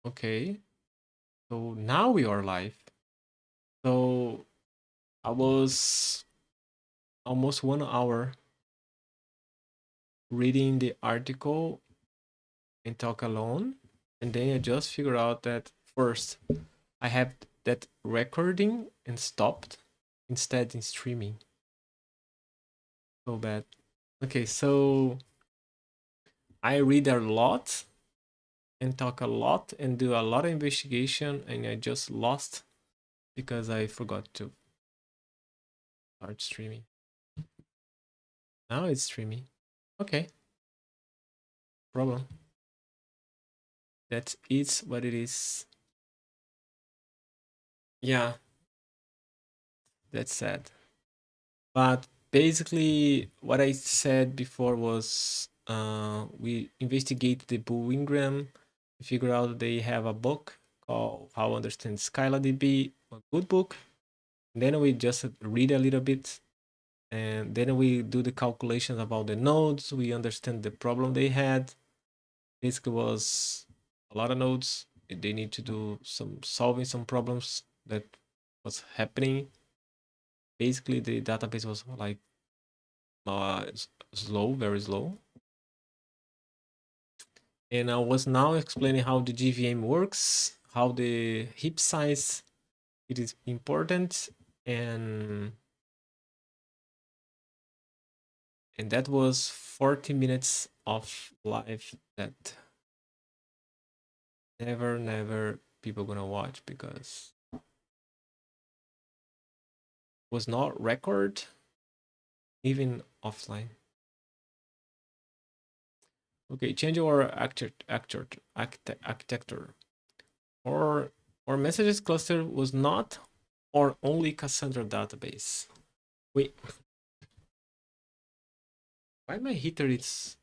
Okay, so now we are live. So I was almost 1 hour reading the article and talk alone, and then I just figured out that first I have that recording and stopped instead in streaming. So bad. Okay, so I read a lot and talk a lot and do a lot of investigation, and I just lost because I forgot to start streaming. Now it's streaming. Okay, problem. That is what it is. Yeah, that's sad. But basically, what I said before was we investigate the Bull Ingram. We figure out they have a book called How to Understand SkylaDB, a good book. Then we just read a little bit, and then we do the calculations about the nodes. We understand the problem they had. Basically, was a lot of nodes. They need to do some solving some problems that was happening. Basically, the database was like slow, very slow. And I was now explaining how the GVM works, how the heap size it is important, and and that was 40 minutes of live that never people gonna watch because was not record even offline. Okay, change our architecture. Our messages cluster was not or only Cassandra database. Wait, why my heater is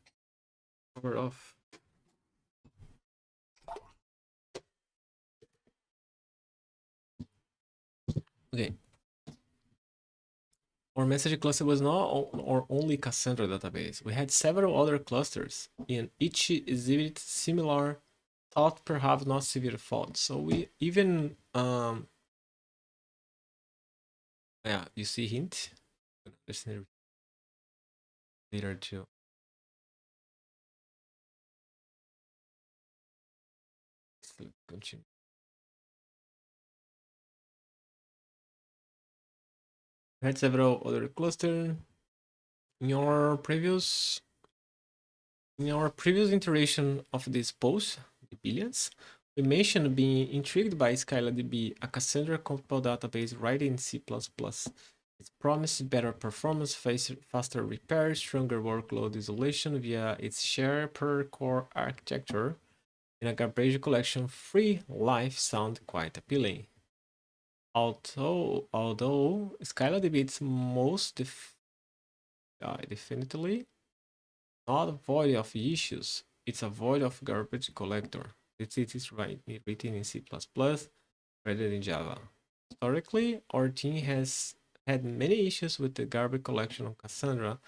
powered off? Okay, our message cluster was not or only Cassandra database. We had several other clusters, and each exhibited similar, thought perhaps not severe faults. So we even yeah, you see hint. Understand later too. Let's continue. We had several other clusters. In our previous iteration of this post, the billions, we mentioned being intrigued by SkylaDB, a Cassandra compatible database written in C++. It promised better performance, faster repair, stronger workload isolation via its share per core architecture, and a garbage collection free life sound quite appealing. Although SkylaDB is most definitely not void of issues, it's a void of garbage collector. It is written in C++ rather than Java. Historically, our team has had many issues with the garbage collection of Cassandra,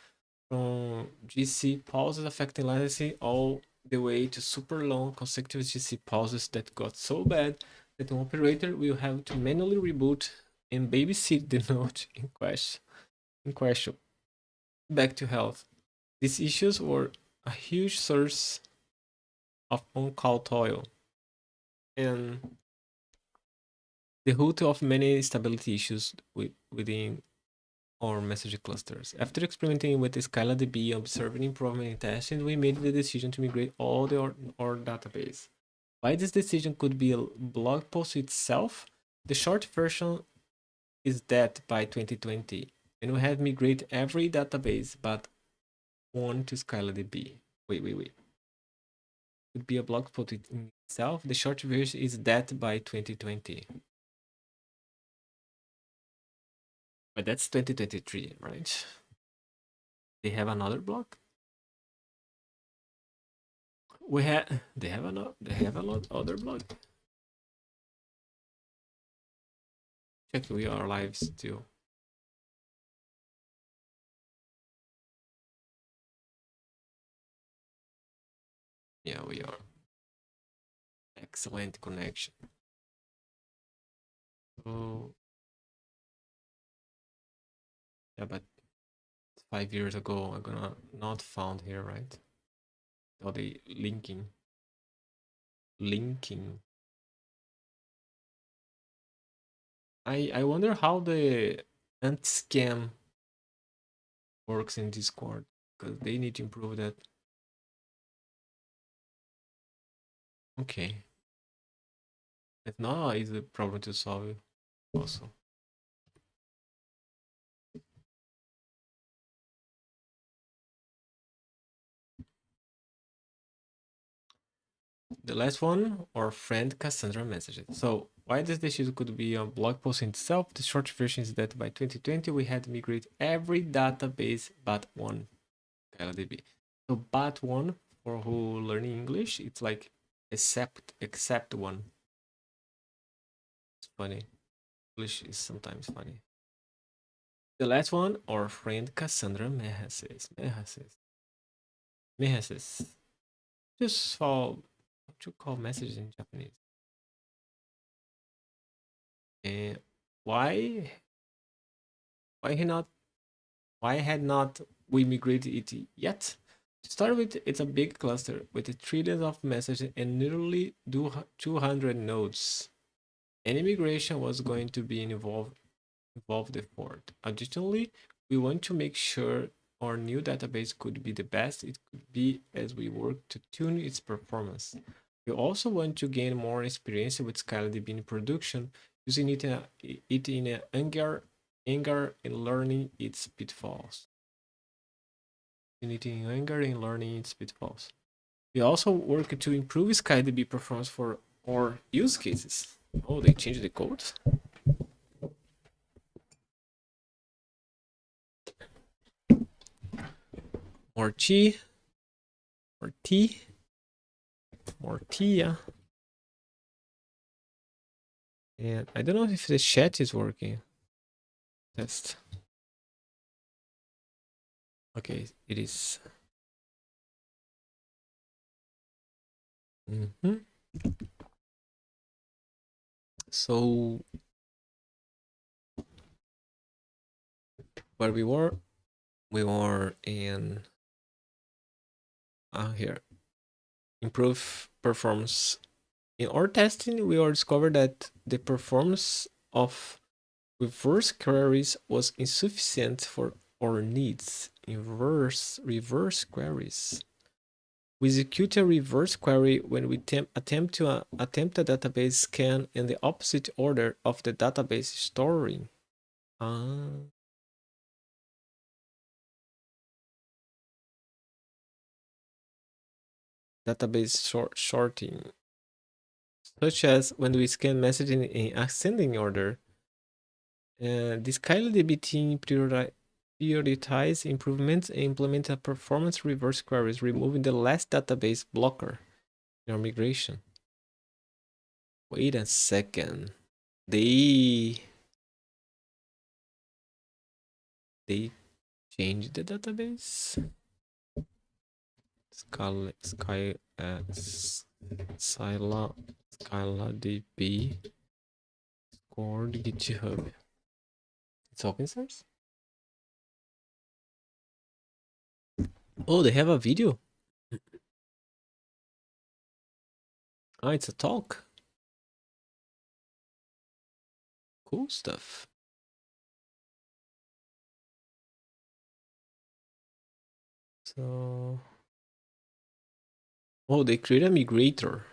from GC pauses affecting latency all the way to super long consecutive GC pauses that got so bad that an operator will have to manually reboot and babysit the node in question back to health. These issues were a huge source of on-call toil and the root of many stability issues within our message clusters. After experimenting with SkylaDB, observing improvement in testing, we made the decision to migrate all our database. Why this decision could be a blog post itself? The short version is that by 2020, and we have migrated every database but one to SkylaDB. Wait. Could be a blog post in itself. The short version is that by 2020. But that's 2023, right? They have another blog. They have a lot other blog. Check, we are live still. Yeah, we are. excellent connection. So yeah, but 5 years ago, I'm gonna not found here, right? Or the linking. I wonder how the anti-scam works in Discord, because they need to improve that. Okay, it's not an easy problem to solve also. The last one, our friend Cassandra messages. So why this issue could be a blog post in itself? The short version is that by 2020 we had to migrate every database but one KLDB. So but one, for who learning English, it's like except one. It's funny. English is sometimes funny. The last one, our friend Cassandra Mehases. Just for what you call messages in Japanese. And why he not why had not we migrated it yet? To start with, it's a big cluster with trillions of messages and nearly 200 nodes. Any migration was going to be involved effort. Additionally, we want to make sure our new database could be the best it could be as we work to tune its performance. We also want to gain more experience with SkyDB in production, using it in a anger and learning its pitfalls. Using anger and learning its pitfalls. We also work to improve SkyDB performance for our use cases. Oh, they changed the code? More T, more Tia. And I don't know if the chat is working. Test. Okay, it is. So where we were in here. Improve performance. In our testing, we discovered that the performance of reverse queries was insufficient for our needs. Reverse queries. We execute a reverse query when we attempt a database scan in the opposite order of the database storing. Database sorting, such as when we scan messaging in ascending order. This SkyDB team prioritize improvements and implement a performance reverse queries, removing the last database blocker in our migration. Wait a second. They changed the database? SkylaDB scored GitHub. It's open source? Oh, they have a video? Ah, it's a talk. Cool stuff. So, oh, they create a migrator.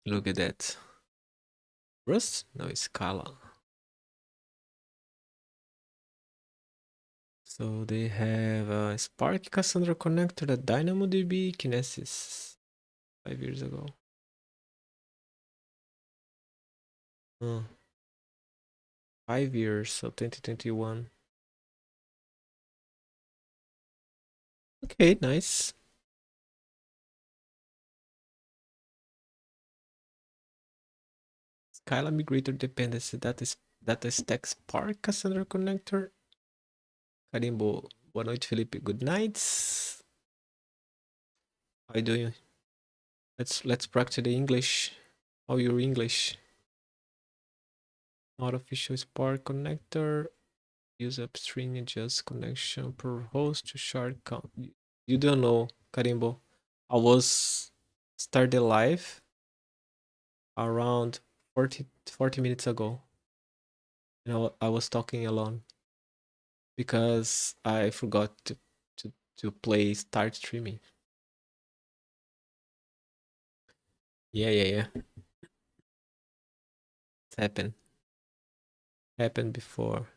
Look at that. Rust? No, it's Scala. So they have a Spark Cassandra connector, a DynamoDB, Kinesis 5 years ago. 5 years, so 2021. Okay, nice. Scala migrator dependency, that is DataStax Spark Cassandra Connector. Carimbo, boa noite, Felipe. Good night. How you doing? Let's practice the English. How your English? Not official Spark connector. Use upstream adjust connection per host to shard count. You don't know, Carimbo. I was started live around 40 minutes ago. You know, I was talking alone because I forgot to play start streaming. Yeah. It's happened before.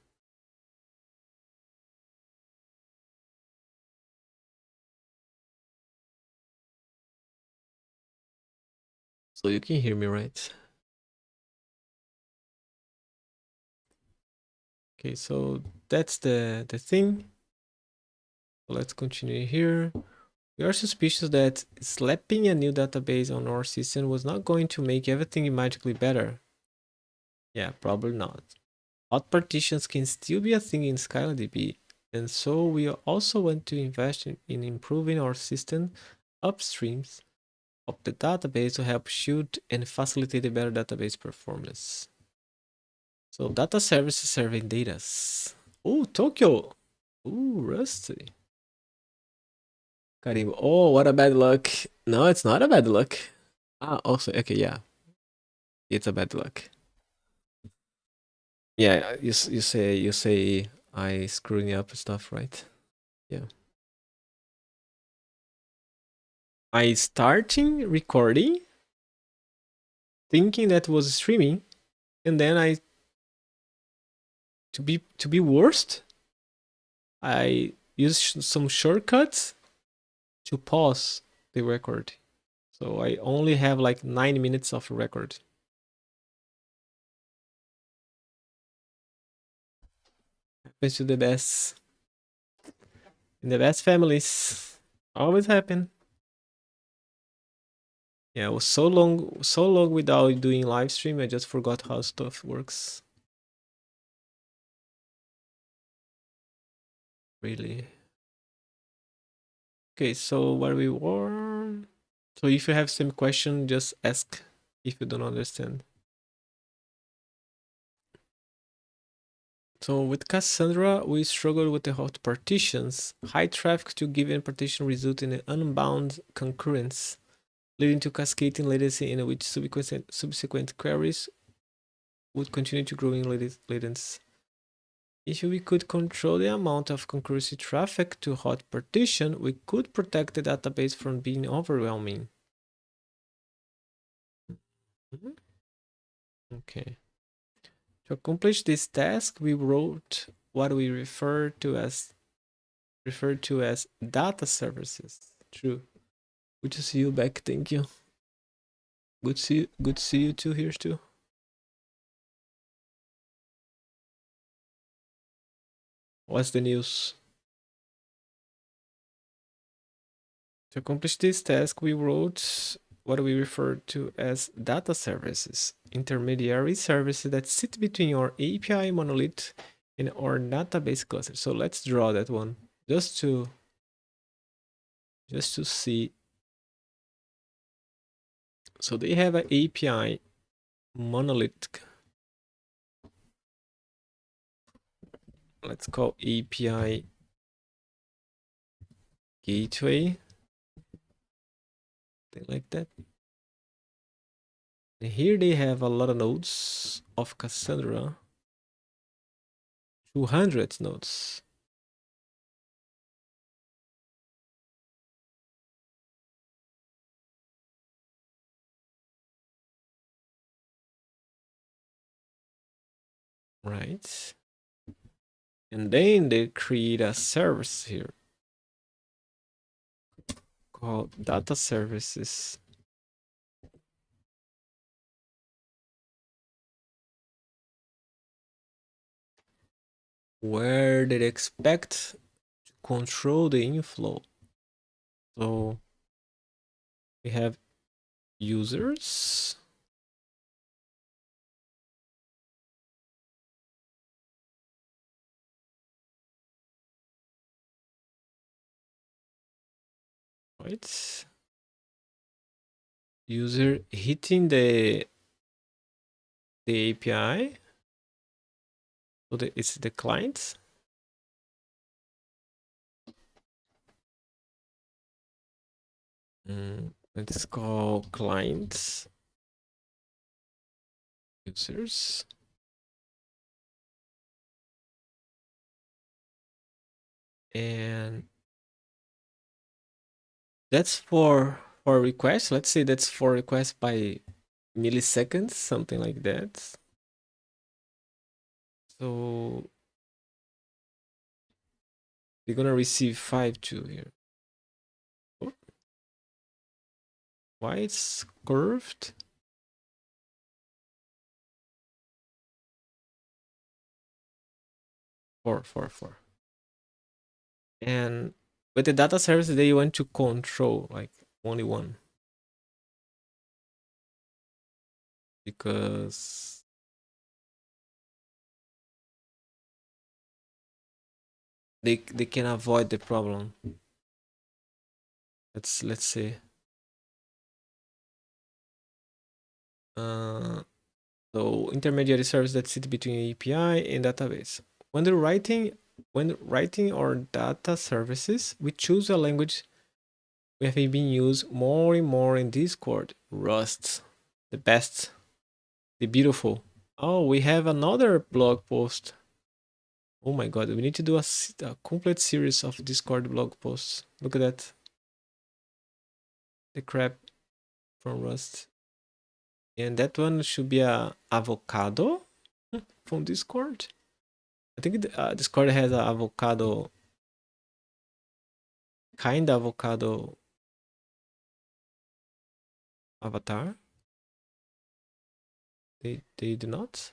So you can hear me, right? Okay, so that's the thing. Let's continue here. We are suspicious that slapping a new database on our system was not going to make everything magically better. Yeah, probably not. Hot partitions can still be a thing in SkylineDB, and so we also want to invest in improving our system upstreams of the database to help shield and facilitate a better database performance. So data services serving data. Oh, Tokyo. Ooh, Rusty. Karim. Oh, what a bad luck. No, it's not a bad luck. Ah, also, okay, yeah. It's a bad luck. Yeah, you say I screwing up stuff, right? Yeah. I starting recording, thinking that was streaming, and then I to be worst, I use some shortcuts to pause the record. So I only have like 9 minutes of record. Happens to the best. In the best families. Always happen. Yeah, it was so long without doing live stream, I just forgot how stuff works. Really. Okay, so where we were. So if you have some question, just ask if you don't understand. So with Cassandra, we struggled with the hot partitions. High traffic to given partition result in an unbound concurrence, leading to cascading latency in which subsequent queries would continue to grow in latency. If we could control the amount of concurrency traffic to hot partition, we could protect the database from being overwhelming. Okay. To accomplish this task, we wrote what we referred to as data services. True. Good to see you back. Thank you. Good to see you too here too. What's the news? To accomplish this task, we wrote what we refer to as data services, intermediary services that sit between our API monolith and our database cluster. So let's draw that one just to see. So they have an API monolith. Let's call API gateway. Something like that. And here they have a lot of nodes of Cassandra. 200 nodes. Right. And then they create a service here called data services. Where they expect to control the inflow. So we have users. right? User hitting the API. So it's the client. Let's call clients users. And that's for requests. Let's say that's for requests by milliseconds, something like that. So they're gonna receive 5.2 here. Oh, why it's curved? Four. And with the data service, they want to control like only one, because they can avoid the problem. Let's say so intermediary service that sit between API and database. When writing our data services, we choose a language we have been used more and more in Discord. Rust, the best, the beautiful. Oh, we have another blog post. Oh my god, we need to do a complete series of Discord blog posts. Look at that. The crap from Rust. And that one should be a avocado from Discord. I think Discord has a avocado, kind of avocado avatar. They do not.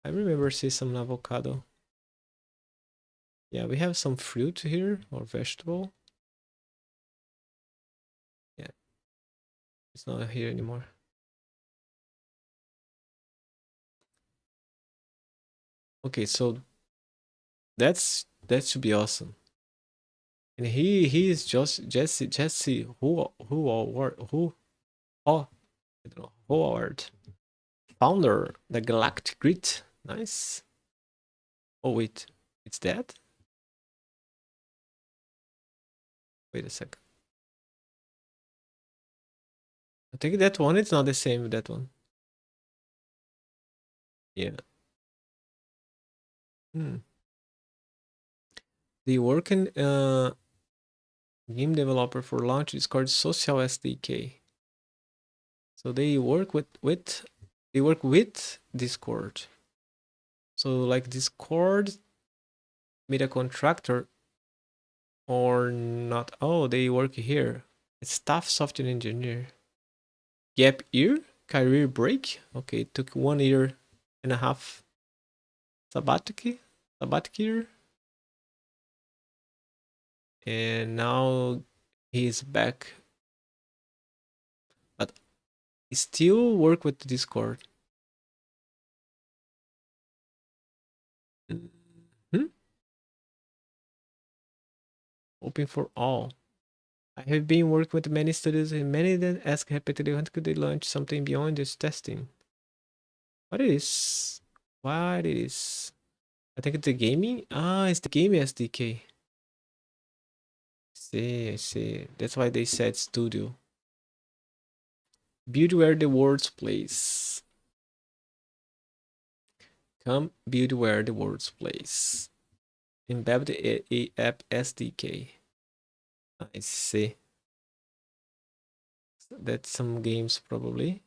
I remember seeing some avocado. Yeah, we have some fruit here or vegetable. Yeah, it's not here anymore. Okay, so that should be awesome. And he is just Jesse who oh I don't know Howard, founder the Galactic Grid. Nice. Oh wait, it's that. Wait a second. I think that one is not the same with that one. Yeah. They work in game developer for launch Discord social SDK. So they work with Discord. So like Discord made a contractor or not. Oh, they work here. It's staff software engineer. Gap year, career break. Okay, it took 1.5 years sabbatic year. And now he's back. But he still work with Discord. Open for all. I have been working with many studios and many that ask repeatedly when could they launch something beyond just testing. What is? What is? I think it's the gaming. Ah, it's the gaming SDK. I see. That's why they said studio. Build where the words plays. Come build where the words plays. Embed the app SDK. I see. That's some games probably.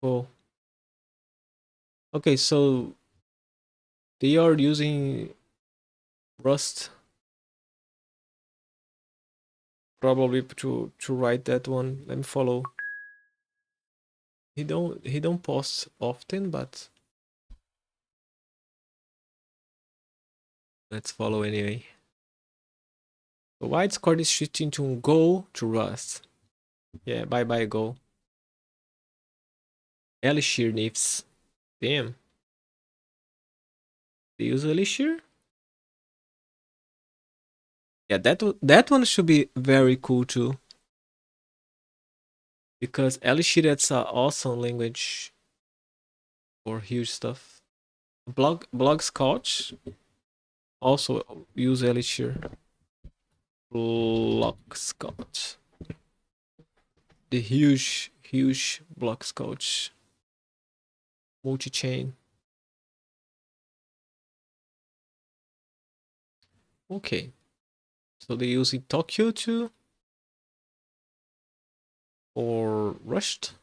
Cool. Okay, so they are using Rust probably to write that one. Let me follow. He don't post often, but let's follow anyway. So why Discord is shifting to Go to Rust? Yeah, bye Go. Elixir nifs. Damn. They use Elixir? Yeah, that one should be very cool too. Because Elixir, that's an awesome language for huge stuff. Blog Scotch also use Elixir. Block Scotch. The huge block Scotch. Multi-chain. Okay. So they use in Tokyo too? Or Rushed?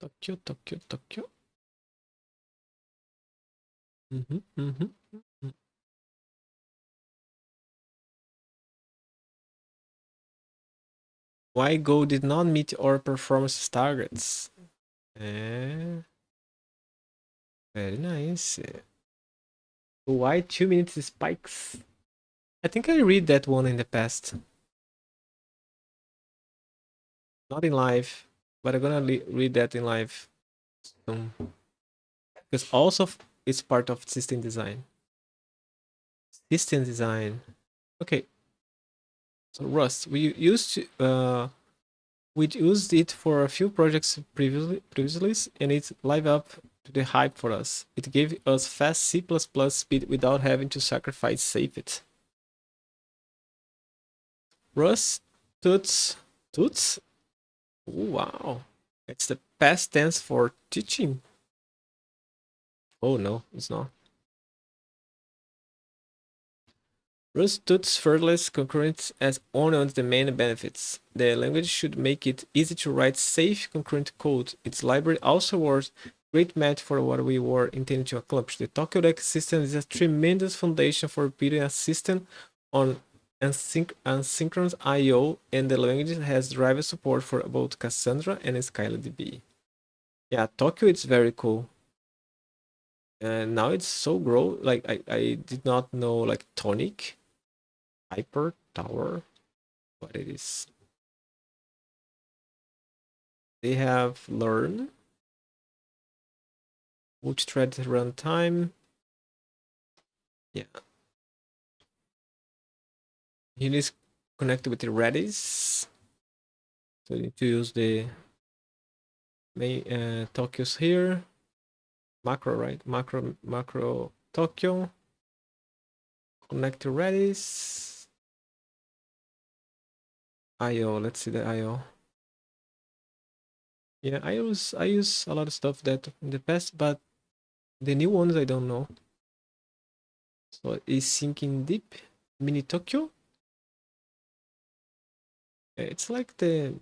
Tokyo. Mm. Why Go did not meet our performance targets? Very nice. Why 2 minutes spikes? I think I read that one in the past. Not in live, but I'm gonna read that in live soon. Because also it's part of system design. System design. Okay. So Rust, we used it for a few projects previously, and it lived up to the hype for us. It gave us fast C++ speed without having to sacrifice safety. Rust, Toots. Oh, wow. It's the past tense for teaching. Oh no, it's not. Rust Toots Furtless concurrent as one of the main benefits. The language should make it easy to write safe concurrent code. Its library also was great match for what we were intending to accomplish. The Tokyo Deck system is a tremendous foundation for building a system on asynchronous I/O, and the language has driver support for both Cassandra and SkylaDB. Yeah, Tokyo is very cool. And now it's so grow. Like I did not know like Tonic, Hyper Tower, what it is. They have Learn, multi-thread runtime. Yeah. It is connected with the Redis. So you need to use the main Tokyo's here. Macro, right? Macro Tokyo. Connect to Redis. IO, let's see the IO. Yeah, I use a lot of stuff that in the past, but the new ones I don't know. So is Sinking Deep, Mini Tokyo. It's like the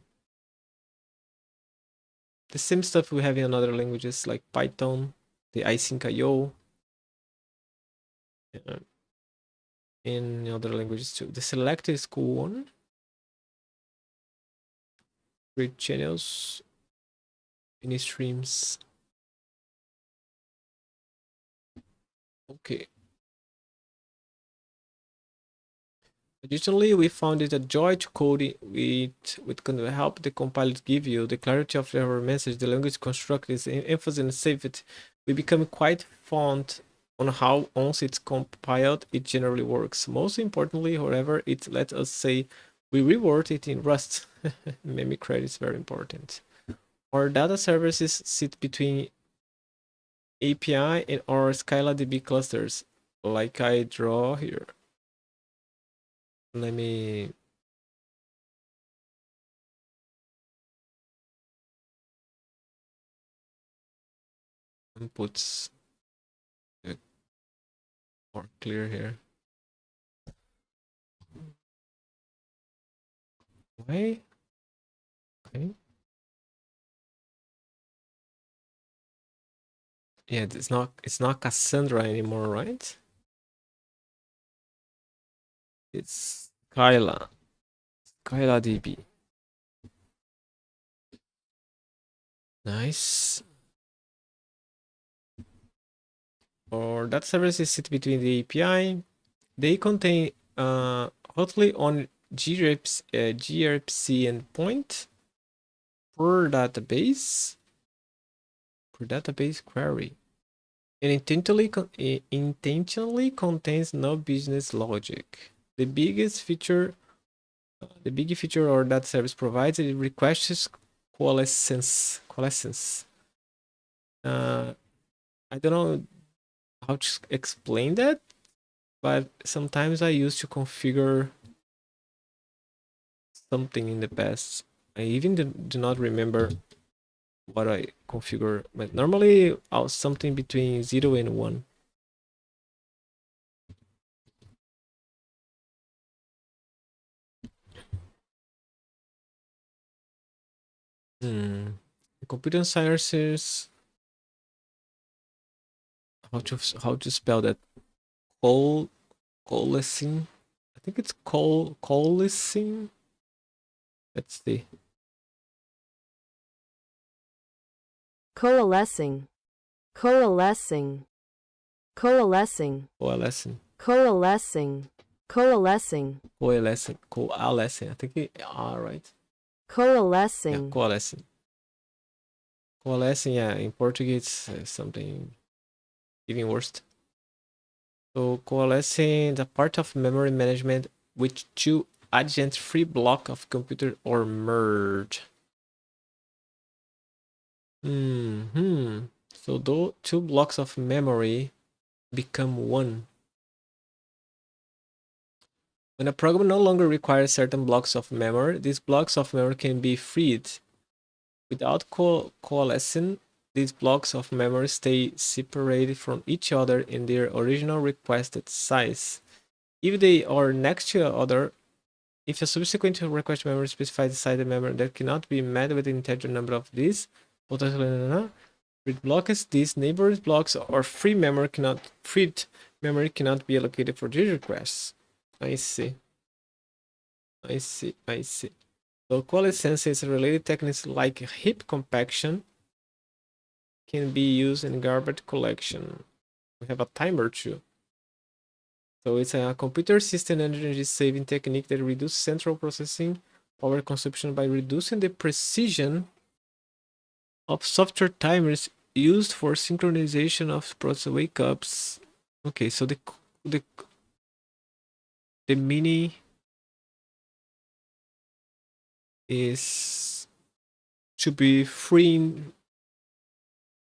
same stuff we have in other languages like Python, the async.io, in other languages too. The select is cool one. Great channels, mini streams. Okay. Additionally, we found it a joy to code it with can help the compiler give you the clarity of our message, the language construct is emphasis and safety. We become quite fond on how once it's compiled, it generally works. Most importantly, however, it lets us say we reword it in Rust. Memory credit is very important. Our data services sit between API and our SkylaDB clusters, like I draw here. Let me inputs more clear here. Why? Okay. Yeah, it's not Cassandra anymore, right? It's SkylaDB. Nice. Or data services sit between the API. They contain hotly on gRPC endpoint per database. for database query. It intentionally contains no business logic. The biggest feature, the big feature or that service provides, it requests coalescence. I don't know how to explain that, but sometimes I used to configure something in the past. I even do not remember what I configure, but normally I was something between 0 and 1. Computer sciences. How to spell that? Coalescing. I think it's coalescing. Let's see. Coalescing. Coalescing. Coalescing. Coalescing. Coalescing. Coalescing. Coalescing. Coalescing. I think all right. Yeah, Coalescing. coalescing. Coalescing, yeah, in Portuguese, something even worse. So coalescing the part of memory management which two adjacent free block of computer or merge. So those two blocks of memory become one. When a program no longer requires certain blocks of memory, these blocks of memory can be freed. Without coalescing, these blocks of memory stay separated from each other in their original requested size. If they are next to each other, if a subsequent request memory specifies the size of memory that cannot be met with an integer number of these, freed blocks, these neighbors blocks or freed memory cannot be allocated for these requests. I see. So coalescence related techniques like heap compaction can be used in garbage collection. We have a timer too. So it's a computer system energy saving technique that reduces central processing power consumption by reducing the precision of software timers used for synchronization of process wake ups. Okay, so the mini is to be freeing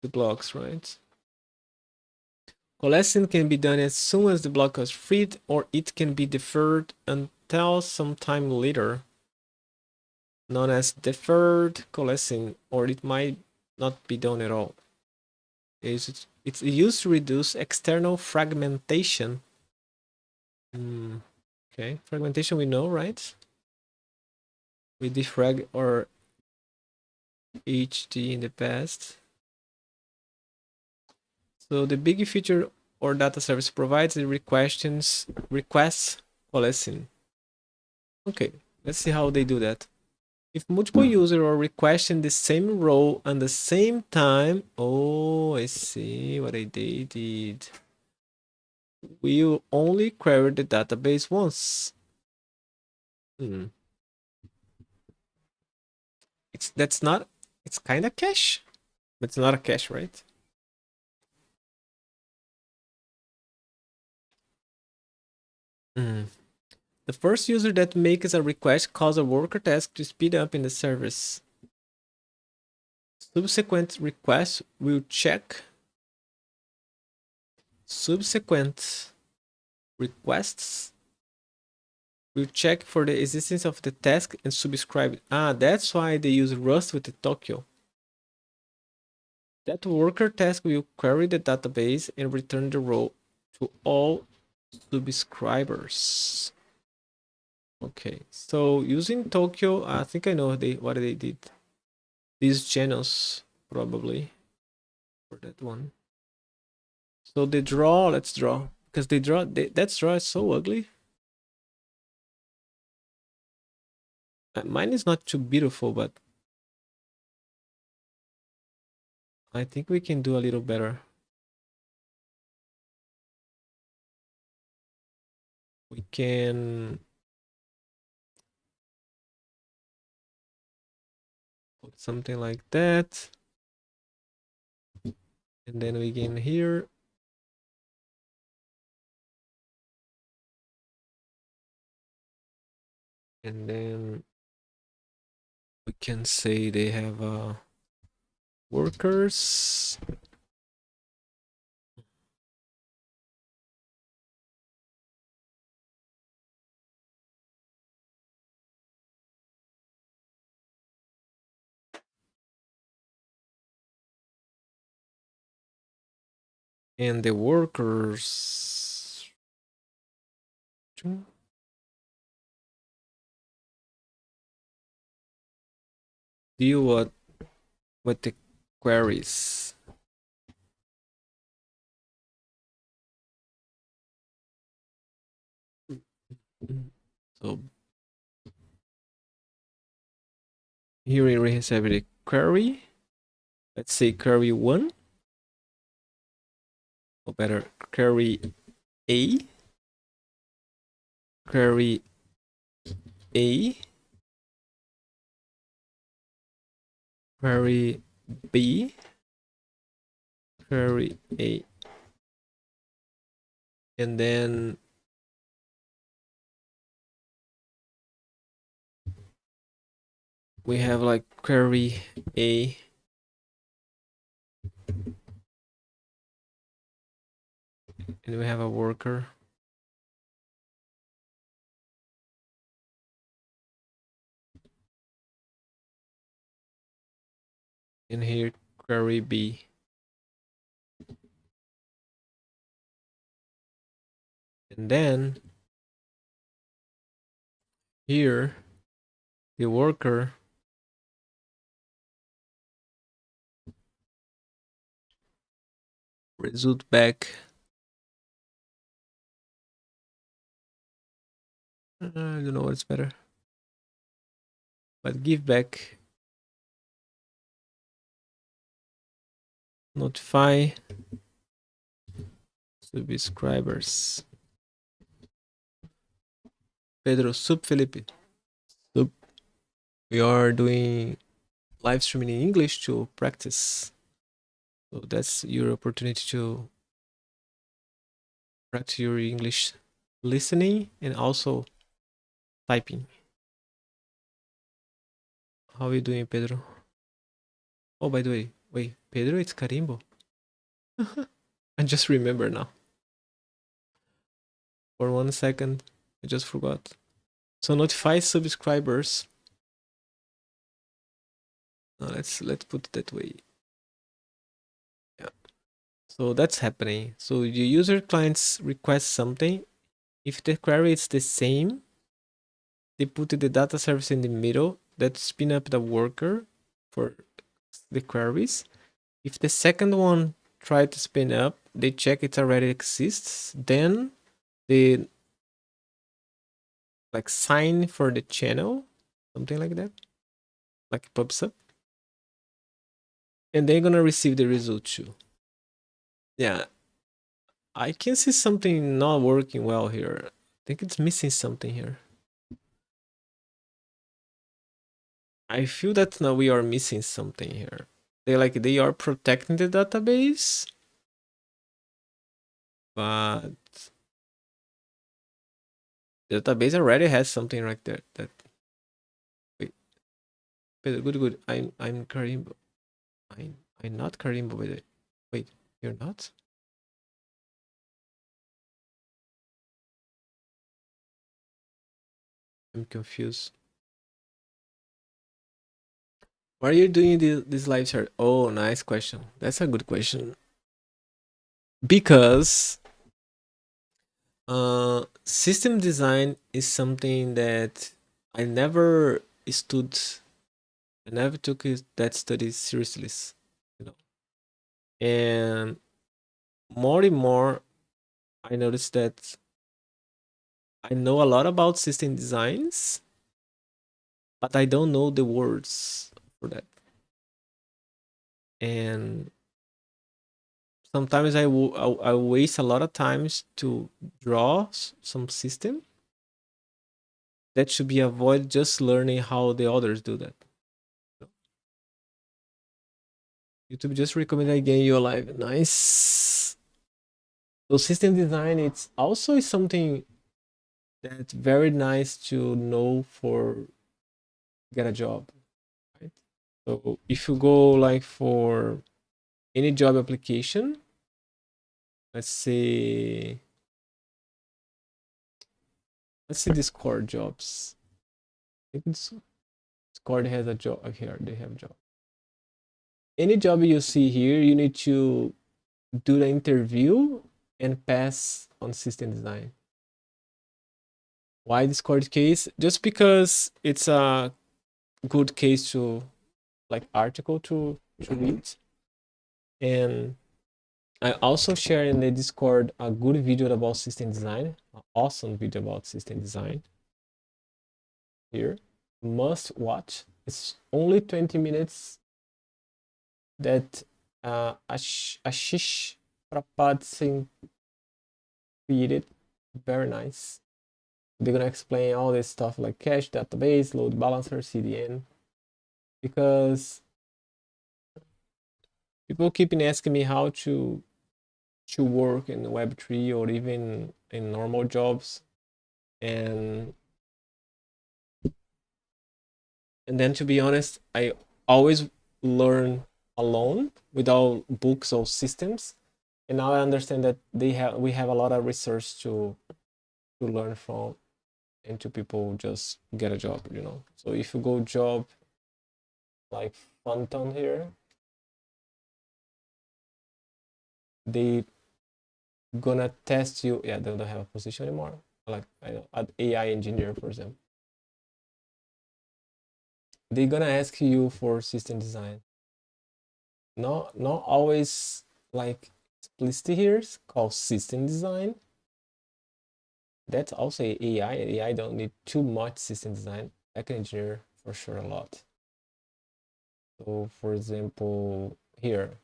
the blocks, right? Coalescing can be done as soon as the block is freed, or it can be deferred until some time later, known as deferred coalescing, or it might not be done at all. It's used to reduce external fragmentation. Okay, fragmentation we know, right? We defrag our HD in the past. So the big feature our data service provides is requests coalescing. Okay, let's see how they do that. If multiple users are requesting the same row at the same time, oh, I see what they did. We'll only query the database once. It's kind of cache, but it's not a cache, right? The first user that makes a request calls a worker task to speed up in the service. Subsequent requests will check. Subsequent requests will check for the existence of the task and subscribe. That's why they use Rust with the Tokyo. That worker task will query the database and return the row to all subscribers. Okay, so using Tokyo, I think I know what they did. These channels probably for that one. So they draw. Let's draw because that draw is so ugly. Mine is not too beautiful, but I think we can do a little better. We can put something like that. And then we get here. And then we can say they have workers. And the workers deal with the queries. So here we receive the query. Let's say query 1, or better, query A, query A, query B, query A, and then we have like query A, and we have a worker. And here query B. And then here the worker result back I don't know what's better, but give back notify subscribers. Pedro, sup Felipe. Sup. We are doing live streaming in English to practice. So that's your opportunity to practice your English listening and also typing. How are you doing, Pedro? Oh, by the way, wait, Pedro, it's Carimbo. I just remember now. For 1 second, I just forgot. So notify subscribers. Let's put it that way. Yeah. So that's happening. So the user clients request something. If the query is the same, they put the data service in the middle that spin up the worker for the queries. If the second one try to spin up, they check it already exists. Then they like sign for the channel, something like that, like PubSub. And they're gonna receive the result too. Yeah, I can see something not working well here. I think it's missing something here. I feel that now we are missing something here. They are protecting the database, but the database already has something right there. That wait, good. I'm Karimbo. I'm not Karimbo with it. Wait, you're not? I'm confused. Why are you doing this live chat? Oh, nice question. That's a good question. Because system design is something that I never stood, I never took that study seriously, you know. And more, I noticed that I know a lot about system designs, but I don't know the words for that. And sometimes I waste a lot of times to draw some system that should be avoided just learning how the others do that. YouTube just recommended again you're live. Nice. So system design, it's also something that's very nice to know for get a job, right? So if you go like for any job application, let's see Discord jobs. I think Discord has a job here. They have job. Any job you see here, you need to do the interview and pass on system design. Why Discord case? Just because it's a good case to like article to read. And I also share in the Discord a good video about system design, an awesome video about system design. Here, must watch. It's only 20 minutes. That Ashish Prapad Singh created. Very nice. They're gonna explain all this stuff like cache, database, load balancer, CDN. Because people keep asking me how to work in Web3 or even in normal jobs, and then to be honest, I always learn alone without books or systems, and now I understand that we have a lot of research to learn from, and to people just get a job, you know. So if you go job like Phantom here, they gonna test you. Yeah, they don't have a position anymore. Like an AI engineer, for example, they're gonna ask you for system design. Not always like explicit here. It's called system design. That's also AI. AI don't need too much system design. I can engineer for sure a lot. So for example, here,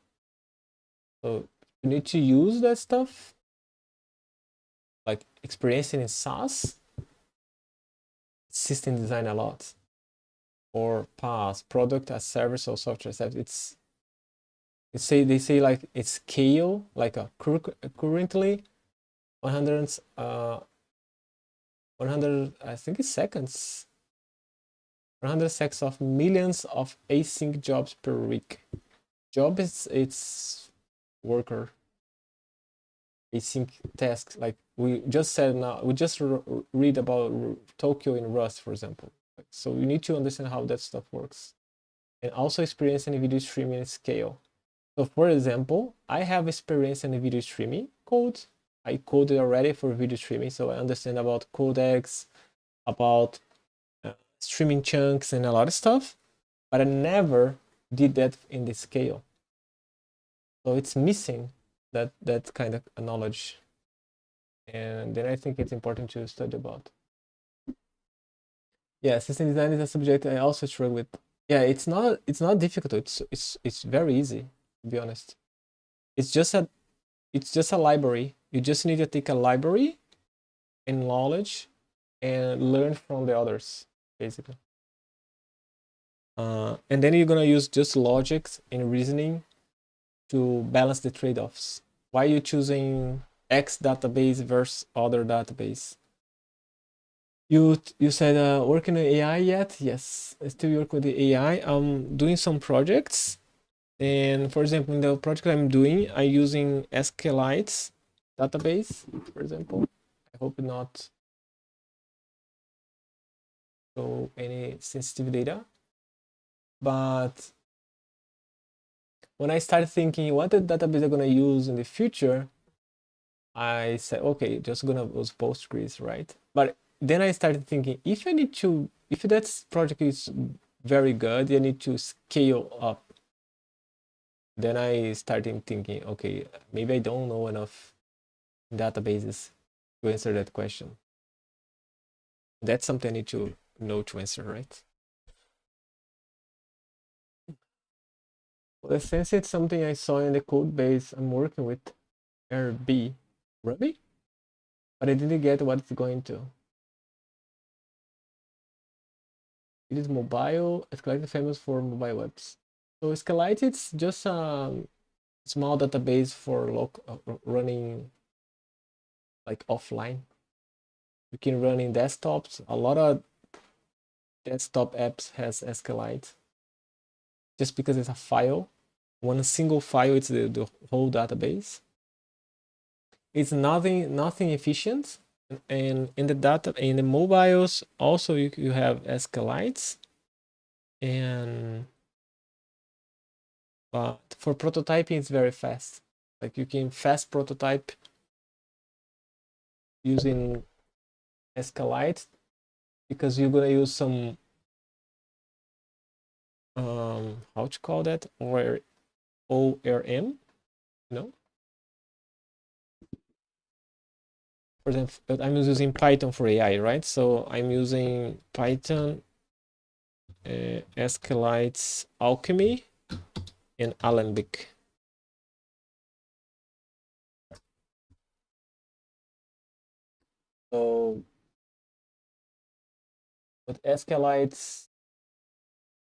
so you need to use that stuff, like experiencing in SaaS, system design a lot, or PaaS, product as service or software service. They say like it's scale, like currently 100 I think it's seconds, 100 seconds of millions of async jobs per week. Job is it's worker async tasks. Like we just said, now we just read about Tokyo in Rust, for example. So you need to understand how that stuff works, and also experience in video streaming scale. So for example, I have experience in video streaming code. I coded already for video streaming, so I understand about codecs, about streaming chunks and a lot of stuff, but I never did that in the scale. So it's missing that kind of knowledge, and then I think it's important to study about. Yeah, system design is a subject I also struggle with. Yeah, it's not difficult. It's very easy, to be honest. It's just a library. You just need to take a library and knowledge and learn from the others, basically. And then you're gonna use just logic and reasoning to balance the trade-offs. Why are you choosing X database versus other database? You said working on AI yet? Yes, I still work with the AI. I'm doing some projects, and for example, in the project I'm doing, I'm using SQLite database, for example. I hope not show any sensitive data, but when I started thinking what the database I'm gonna use in the future, I said, okay, just gonna use Postgres, right? But then I started thinking, if that project is very good, I need to scale up. Then I started thinking, okay, maybe I don't know enough databases to answer that question. That's something I need to know to answer, right? Well, since it's something I saw in the code base I'm working with, Ruby, but I didn't get what it's going to. It is mobile. It's collected famous for mobile webs. So SQLite, it's just a small database for running like offline. You can run in desktops. A lot of desktop apps has SQLite just because it's a file. One single file, it's the whole database. It's nothing efficient. And in the mobiles also you have SQLites. And but for prototyping it's very fast. Like you can fast prototype using SQLite because you're gonna use some how to call that, or ORM, you know. For example, I'm using Python for AI, right? So I'm using Python, SQLite, Alchemy, and Alembic. So, with SQLite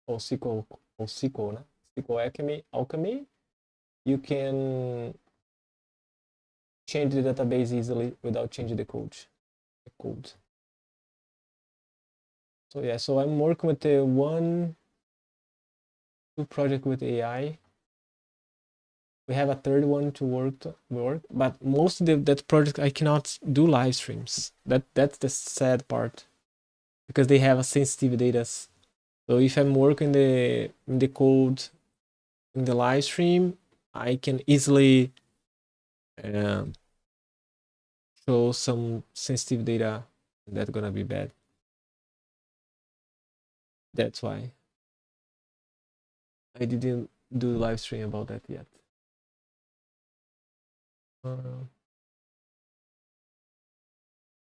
or SQL, né? SQL Alchemy, you can change the database easily without changing the code. So yeah, so I'm working with the 2 project with AI. We have a third one to work, but most of that project I cannot do live streams. That's the sad part, because they have a sensitive data. So if I'm working in the code in the live stream, I can easily show some sensitive data that's gonna be bad. That's why I didn't do live stream about that yet.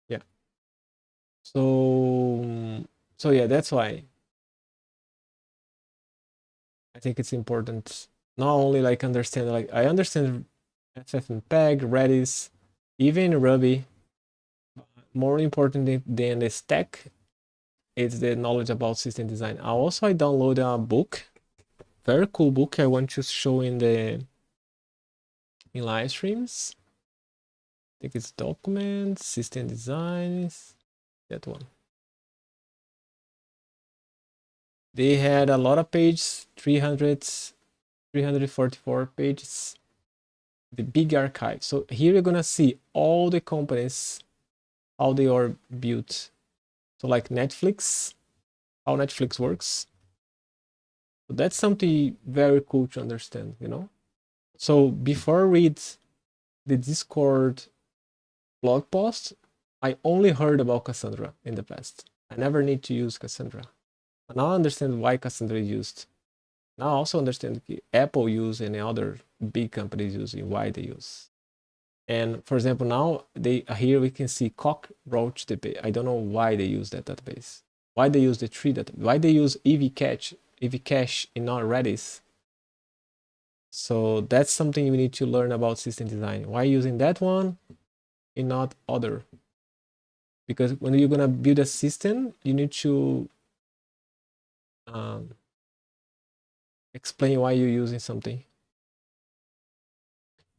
Yeah. So yeah, that's why I think it's important not only like understand, like I understand FFmpeg, Redis, even Ruby. More important than the stack is the knowledge about system design. I downloaded a book, very cool book. I want to show in live streams. I think it's documents, system designs, that one. They had a lot of pages, 344 pages, the big archive. So here you're gonna see all the companies, how they are built. So like Netflix, how Netflix works. So that's something very cool to understand, you know? So before I read the Discord blog post, I only heard about Cassandra in the past. I never need to use Cassandra. Now I understand why Cassandra is used. Now I also understand Apple use and other big companies using, why they use. And for example, now here we can see Cockroach database. I don't know why they use that database. Why they use the tree database? Why they use EVCache and not Redis? So that's something you need to learn about system design. Why using that one and not other? Because when you're gonna build a system, you need to explain why you're using something.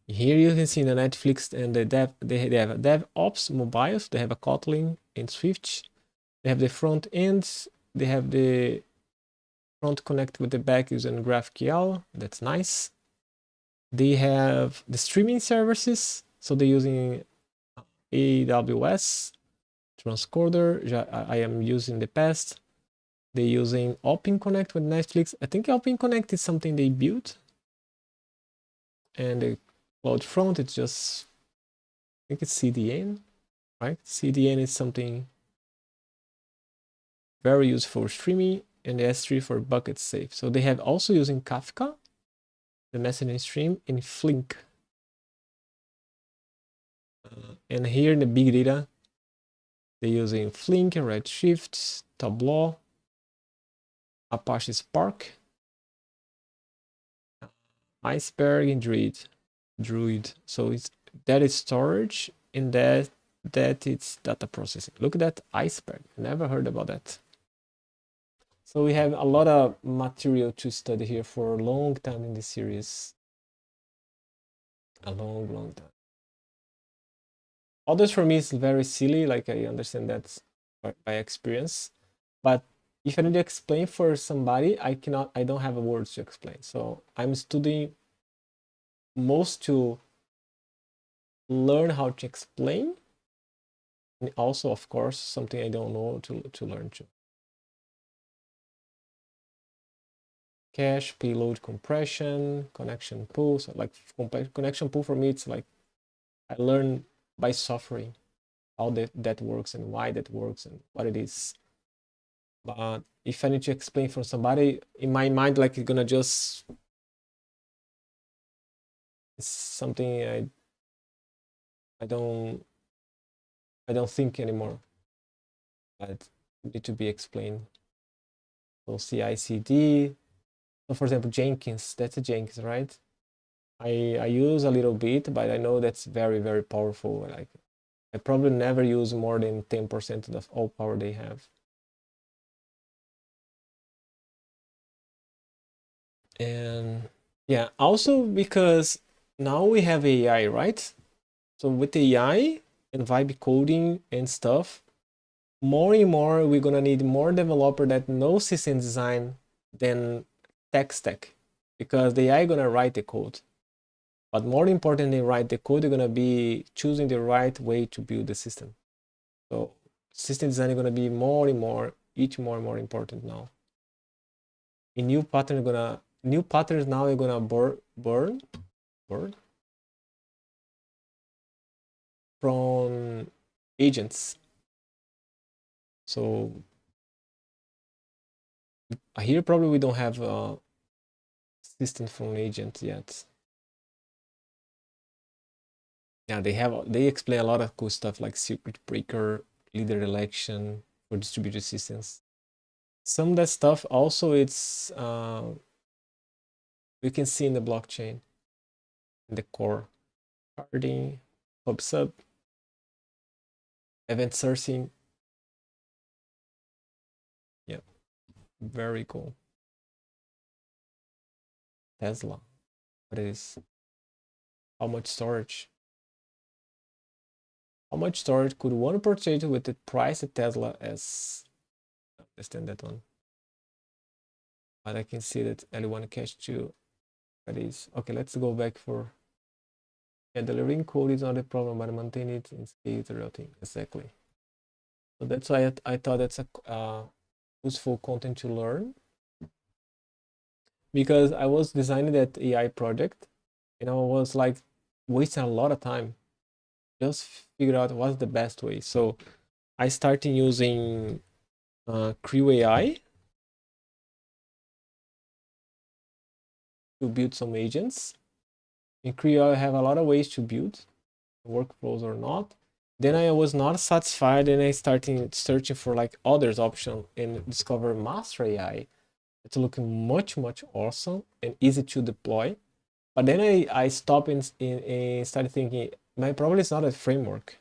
Here you can see the Netflix and the dev. They have a DevOps mobiles. They have a Kotlin and Swift. They have the front ends. They have the front connect with the back using GraphQL. That's nice. They have the streaming services. So they're using AWS, Transcoder. I am using the past. They're using Open Connect with Netflix. I think Open Connect is something they built. And the CloudFront, it's just, I think it's CDN, right? CDN is something very useful for streaming, and the S3 for bucket safe. So they have also using Kafka, the messaging stream, in Flink. And here in the big data, they're using Flink, Redshift, Tableau, Apache Spark, Iceberg, and Druid. So that is storage, and that it's data processing. Look at that Iceberg. Never heard about that. So we have a lot of material to study here for a long time in this series. A long time. Others for me is very silly, like I understand that by experience. But if I need to explain for somebody, I don't have words to explain. So I'm studying most to learn how to explain. And also, of course, something I don't know to learn to. Cache, payload compression, connection pool. So like connection pool for me, it's like I learn by suffering how that works and why that works and what it is. But if I need to explain for somebody, in my mind, like it's gonna just it's something I don't think anymore. But need to be explained. So CI/CD. So for example, Jenkins. That's a Jenkins, right? I use a little bit, but I know that's very powerful. Like I probably never use more than 10% of all power they have. And yeah, also because now we have AI, right? So with AI and vibe coding and stuff, more and more we're gonna need more developer that know system design than tech stack, because the AI gonna write the code. But more important than write the code, they're gonna be choosing the right way to build the system. So system design is gonna be more and more, more and more important now. A new patterns now are gonna burn from agents. So here probably we don't have a system from agent yet. Yeah, they explain a lot of cool stuff like circuit breaker, leader election for distributed systems. Some of that stuff also it's we can see in the blockchain, in the core, carding, PubSub, event sourcing. Yeah, very cool. Tesla, what is? How much storage? How much storage could one purchase with the price of Tesla as? I understand that one. But I can see that L1 cache 2. That is okay. Let's go back for. Yeah, delivering code is not a problem, but maintaining it in scale is a real thing. Exactly. So that's why I thought that's a useful content to learn, because I was designing that AI project and I was like wasting a lot of time just figure out what's the best way. So I started using Creo AI to build some agents. In Creo, I have a lot of ways to build workflows or not. Then I was not satisfied and I started searching for like others option and discover Master AI. It's looking much awesome and easy to deploy. But then I stopped and started thinking, my problem is not a framework.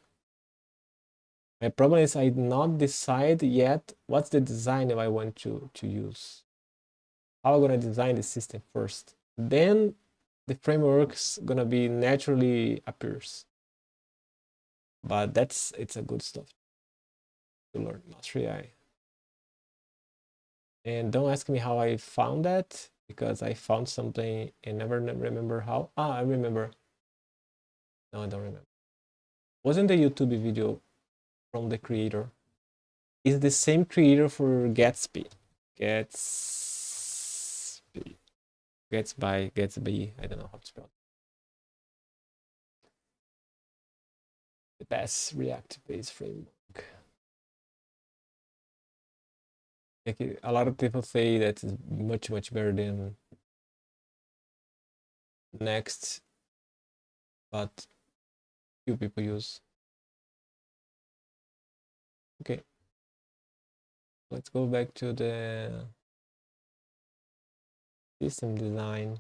My problem is I did not decide yet what's the design that I want to use. How I'm gonna design the system first. Then the framework's gonna be naturally appears. But it's a good stuff to learn, Master AI. And don't ask me how I found that, because I found something and never remember how. I remember. No, I don't remember. Wasn't the YouTube video from the creator? Is the same creator for Gatsby. Gatsby. I don't know how to spell it. The best React-based framework. Like a lot of people say that it's much better than Next, but few people use. Okay, let's go back to the system design.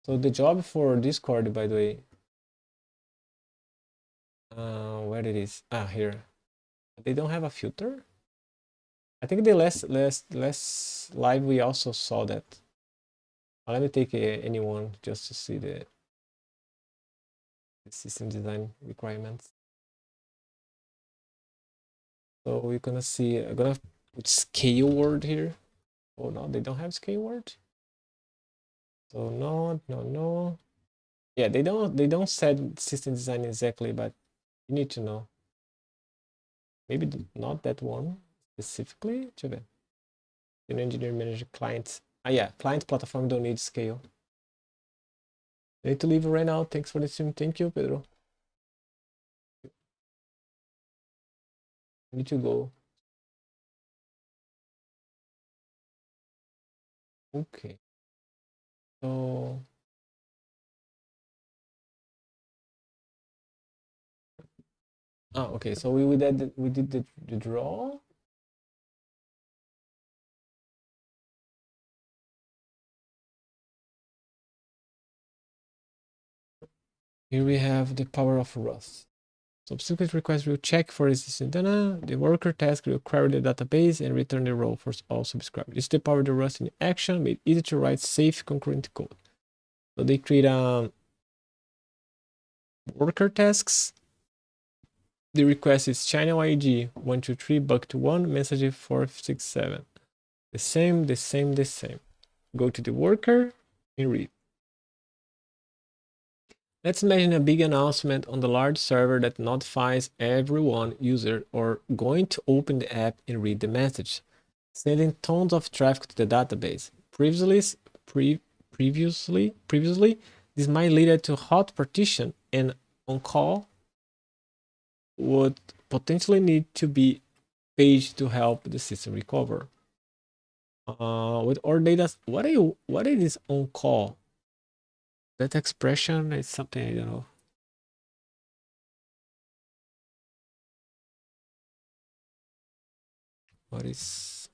So the job for Discord, by the way, where it is? Here. They don't have a filter. I think the last live we also saw that. Let me take anyone just to see the system design requirements. So we're gonna see. I'm gonna put scale word here. Oh no, they don't have scale word. So no. Yeah, they don't set system design exactly, but you need to know. Maybe not that one specifically. Deixa eu ver. Engineer manager clients. Yeah, client platform don't need scale. I need to leave right now. Thanks for the stream. Thank you, Pedro. I need to go. Okay. So okay. So we did the draw. Here we have the power of Rust. Subsequent request will check for existing data. The worker task will query the database and return the role for all subscribers. It's the power of the Rust in action, made easy to write safe concurrent code. So they create worker tasks. The request is channel ID 123 buck21 message 467. The same. Go to the worker and read. Let's imagine a big announcement on the large server that notifies everyone user or going to open the app and read the message, sending tons of traffic to the database. Previously, this might lead to hot partition, and on call would potentially need to be paged to help the system recover. With our data, what is on call? That expression is something I don't know. What is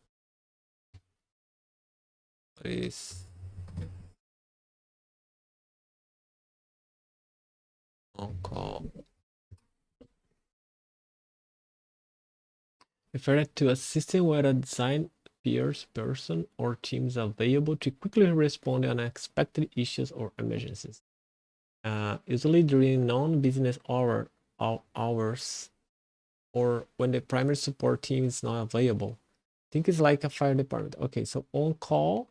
on call? Referred to a system where a design peers person or teams available to quickly respond to unexpected issues or emergencies. Usually during non-business hours or when the primary support team is not available. I think it's like a fire department. Okay, so on call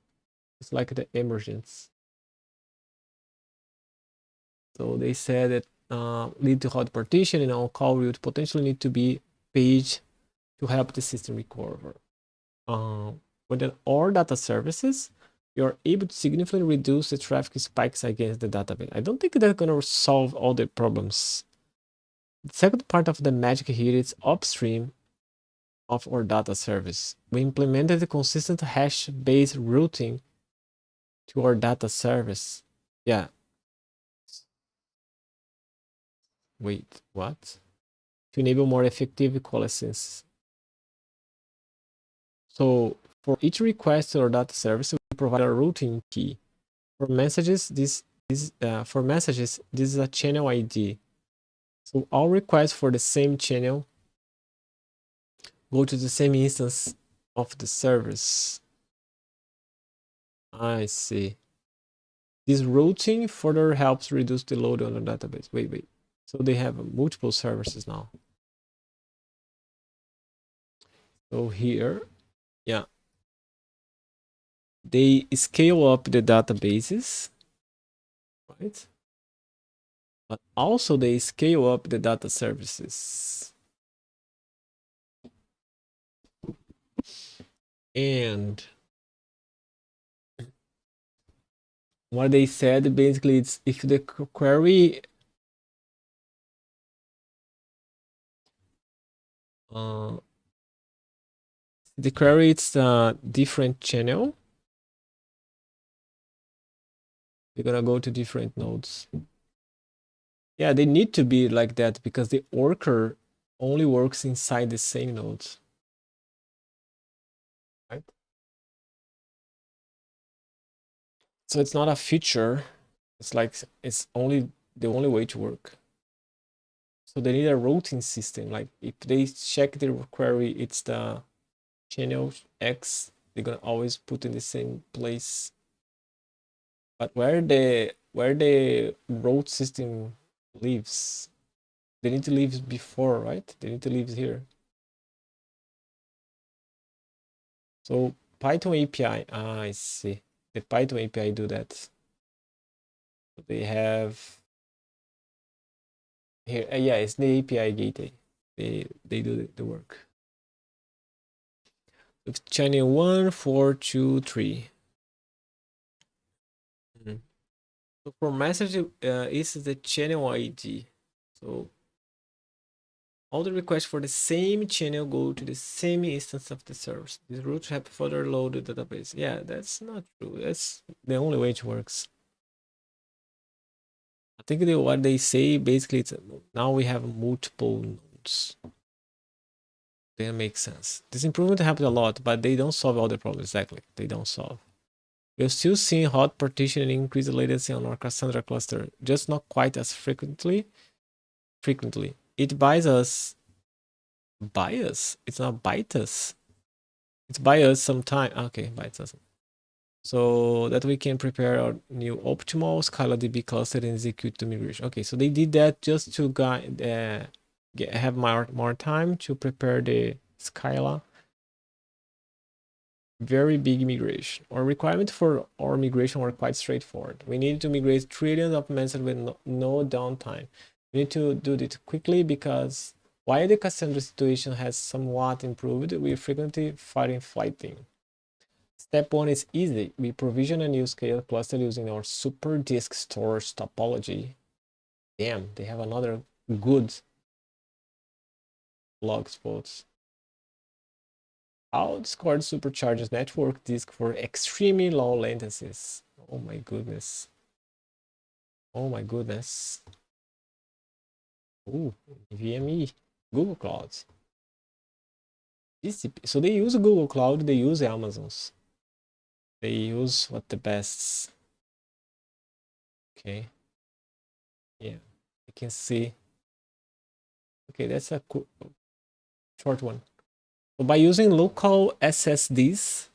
is like the emergency. So they said that lead to hot partition and on call would potentially need to be paged to help the system recover. Within all data services, you're able to significantly reduce the traffic spikes against the database. I don't think that's going to solve all the problems. The second part of the magic here is upstream of our data service. We implemented a consistent hash-based routing to our data service. Yeah. Wait, what? To enable more effective coalescence. So for each request to our data service, we provide a routing key. For messages, this is a channel ID. So all requests for the same channel go to the same instance of the service. I see. This routing further helps reduce the load on the database. Wait. So they have multiple services now. So here, yeah, they scale up the databases, right? But also they scale up the data services. And what they said basically, it's if the query it's a different channel, you're gonna go to different nodes. Yeah, they need to be like that because the worker only works inside the same nodes, right? So it's not a feature. It's like it's only the only way to work. So they need a routing system. Like if they check the query, it's the channel X, they're gonna always put in the same place. But where the road system lives, they need to live before, right? They need to live here. So Python API, I see. The Python API do that. So they have here, yeah, it's the API gateway. They do the work. With channel 1, 4, 2, 3. So for message, is the channel ID. So all the requests for the same channel go to the same instance of the service. This route have further load the database. Yeah, that's not true. That's the only way it works. I think what they say basically it's now we have multiple nodes. That makes sense. This improvement helped a lot, but they don't solve all the problems. Exactly, they don't solve. We're still seeing hot partitioning increase the latency on our Cassandra cluster, just not quite as frequently. It buys us. Bias? It's not bite us. It's buy us some time. Okay, bites us. So that we can prepare our new optimal ScalaDB cluster and execute the migration. Okay, so they did that just to have more time to prepare the Scala. Very big migration. Our requirement for our migration were quite straightforward. We need to migrate trillions of messages with no downtime. We need to do it quickly because while the Cassandra situation has somewhat improved, we frequently fighting flighting. Step 1 is easy. We provision a new scale cluster using our super disk storage topology. Damn, they have another good log spots. How Discord supercharges network disk for extremely low latencies. Oh my goodness. Oh my goodness. Ooh, VME, Google Clouds. GCP. So they use Google Cloud, they use Amazon's. They use what the best. Okay. Yeah, you can see. Okay, that's a cool, short one. So by using local SSDs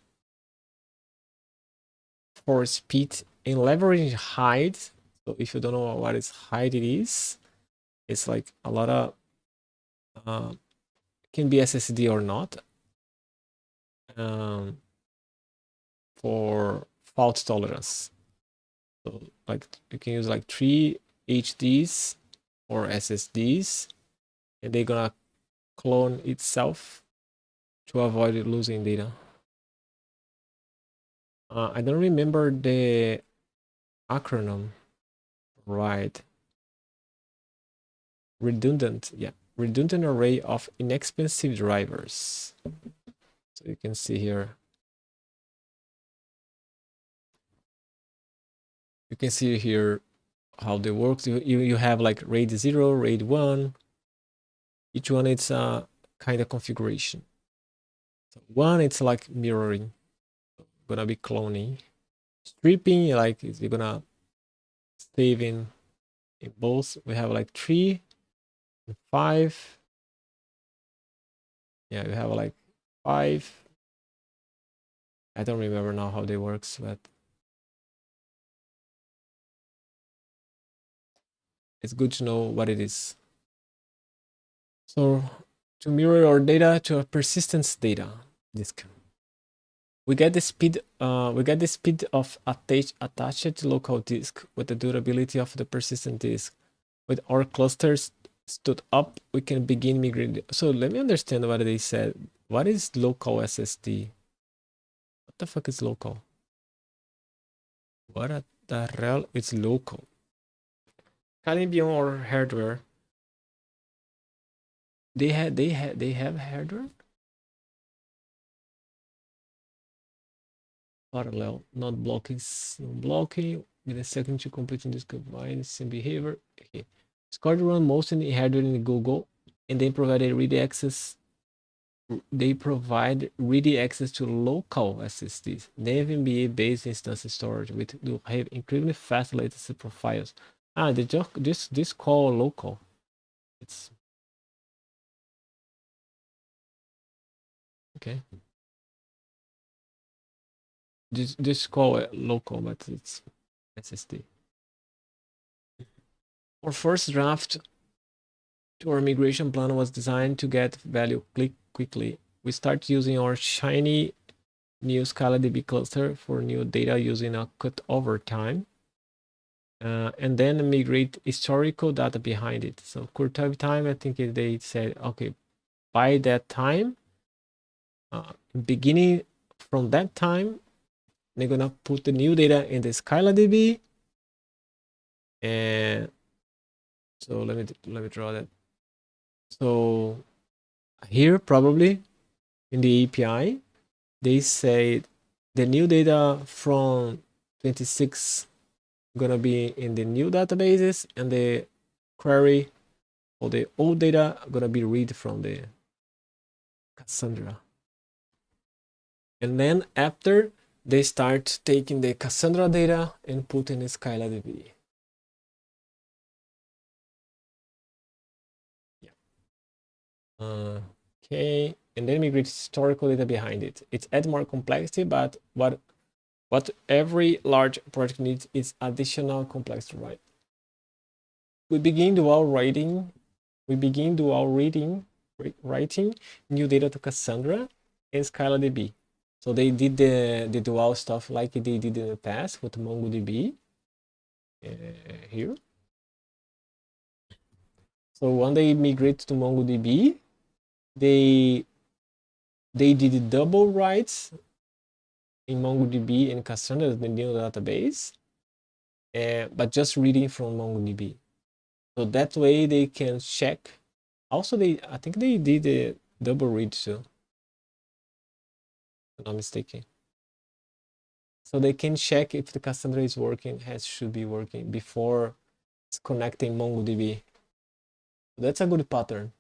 for speed and leveraging hide. So if you don't know what is hide it is, it's like a lot of can be SSD or not. For fault tolerance. So like you can use like 3 HDs or SSDs, and they're gonna clone itself to avoid losing data. I don't remember the acronym. Right. Redundant, yeah. Redundant array of inexpensive drivers. So you can see here. You can see here how they work. You have like RAID 0, RAID 1. Each one it's a kind of configuration. So one, it's like mirroring. Gonna be cloning. Stripping, like you're gonna save in both. We have like 3 and 5. Yeah, we have like 5. I don't remember now how they works, but it's good to know what it is. So to mirror our data to a persistence data disk, we get the speed of attached local disk with the durability of the persistent disk. With our clusters stood up, we can begin migrating. So let me understand what they said. What is local SSD? What the fuck is local? What the hell is local? Calling beyond our hardware. They have hardware? Parallel, not blocking, with a second to complete this combine same behavior. Okay. Discord run mostly hardware in Google, and they provide read access. They provide ready access to local SSDs, NVMe-based instance storage with have incredibly fast latency profiles. They just this call local. It's okay. Just call it local, but it's SSD. Our first draft to our migration plan was designed to get value quickly. We start using our shiny new ScalaDB cluster for new data using a cutover time. And then migrate historical data behind it. So cutover time, I think they said, okay, by that time, beginning from that time, they're gonna put the new data in the ScalaDB. And so let me draw that. So here probably in the API, they say the new data from 26 gonna be in the new databases, and the query or the old data gonna be read from the Cassandra. And then after, they start taking the Cassandra data and put in the ScalaDB. Yeah. Okay, and then migrate historical data behind it. It adds more complexity, but what every large project needs is additional complexity, right? We begin dual writing new data to Cassandra and ScalaDB. So they did the dual stuff like they did in the past with MongoDB here. So when they migrate to MongoDB, they did double writes in MongoDB and Cassandra, the new database, but just reading from MongoDB. So that way they can check. Also, I think they did a double read too, if I'm not mistaken. So they can check if the Cassandra is working, should be working before it's connecting MongoDB. That's a good pattern.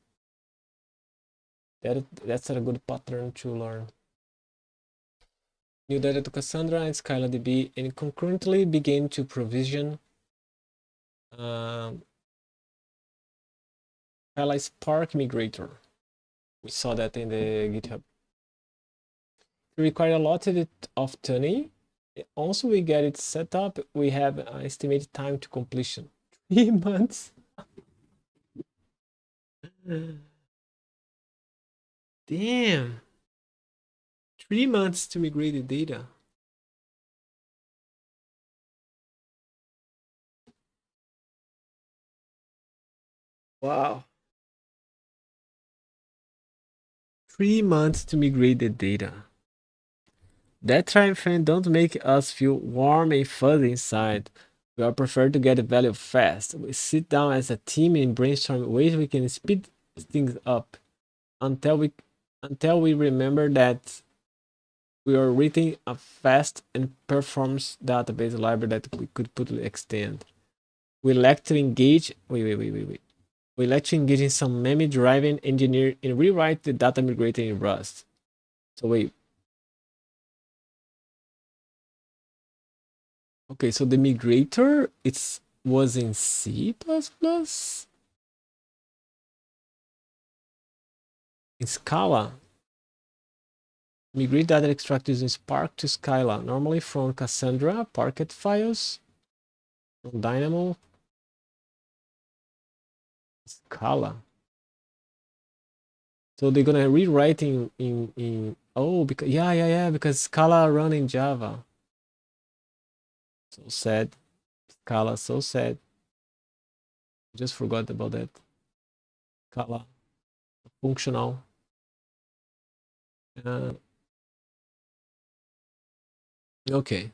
That's a good pattern to learn. New data to Cassandra and ScalaDB, and concurrently begin to provision Scala Spark Migrator. We saw that in the GitHub. It requires a lot of tuning. Also, we get it set up. We have an estimated time to completion, 3 months. Damn. 3 months to migrate the data. Wow. 3 months to migrate the data. That time frame don't make us feel warm and fuzzy inside. We all prefer to get the value fast. We sit down as a team and brainstorm ways we can speed things up until we remember that we are writing a fast and performance database library that we could put to extend. We like to engage. Wait. We like to engage in some meme-driven engineer and rewrite the data migrator in Rust. So wait. Okay, so the migrator was in C++? In Scala. Migrate data extract using Spark to Scala, normally from Cassandra, Parquet files, from Dynamo, Scala. So they're gonna rewrite in oh, because because Scala run in Java. So sad. Scala, so sad. Just forgot about that. Scala, functional. Okay.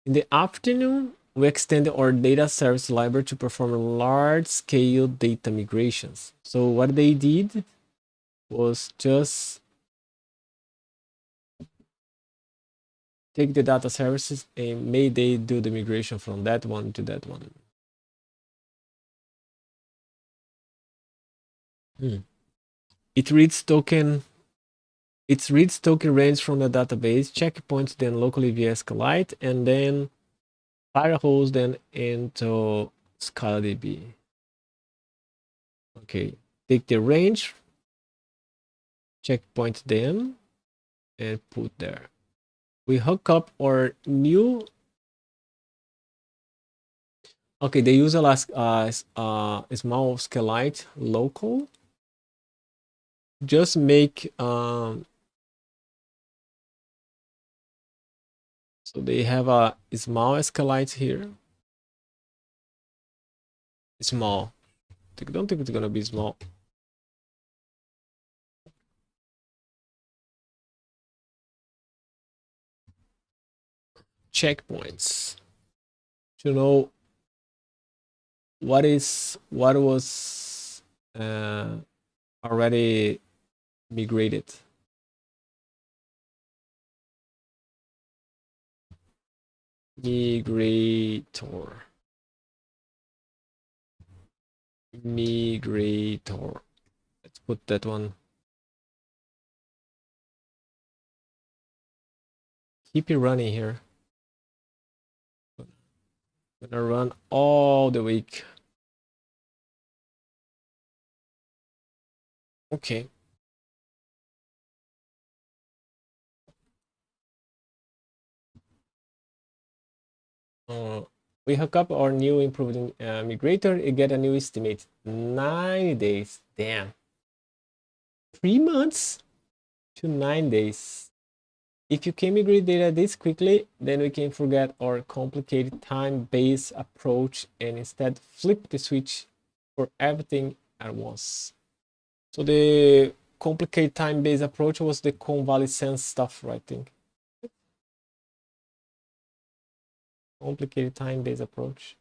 In the afternoon, we extended our data service library to perform large-scale data migrations. So what they did was just take the data services and may they do the migration from that one to that one. It reads token range from the database, checkpoints then locally via SQLite, and then firehose then into ScalaDB. Okay, take the range, checkpoint them, and put there. we hook up our new. Okay, they use a small SQLite local. Just make so they have a small SQLite here. Small. I don't think it's gonna be small. Checkpoints to know what was already migrated. Migrator. Let's put that one. Keep it running here. Gonna run all the week. Okay. We hook up our new improved migrator, you get a new estimate. 9 days. Damn. 3 months to 9 days. If you can migrate data this quickly, then we can forget our complicated time-based approach and instead flip the switch for everything at once. So the complicated time-based approach was the convalescence stuff, right? I think. Complicated time-based approach.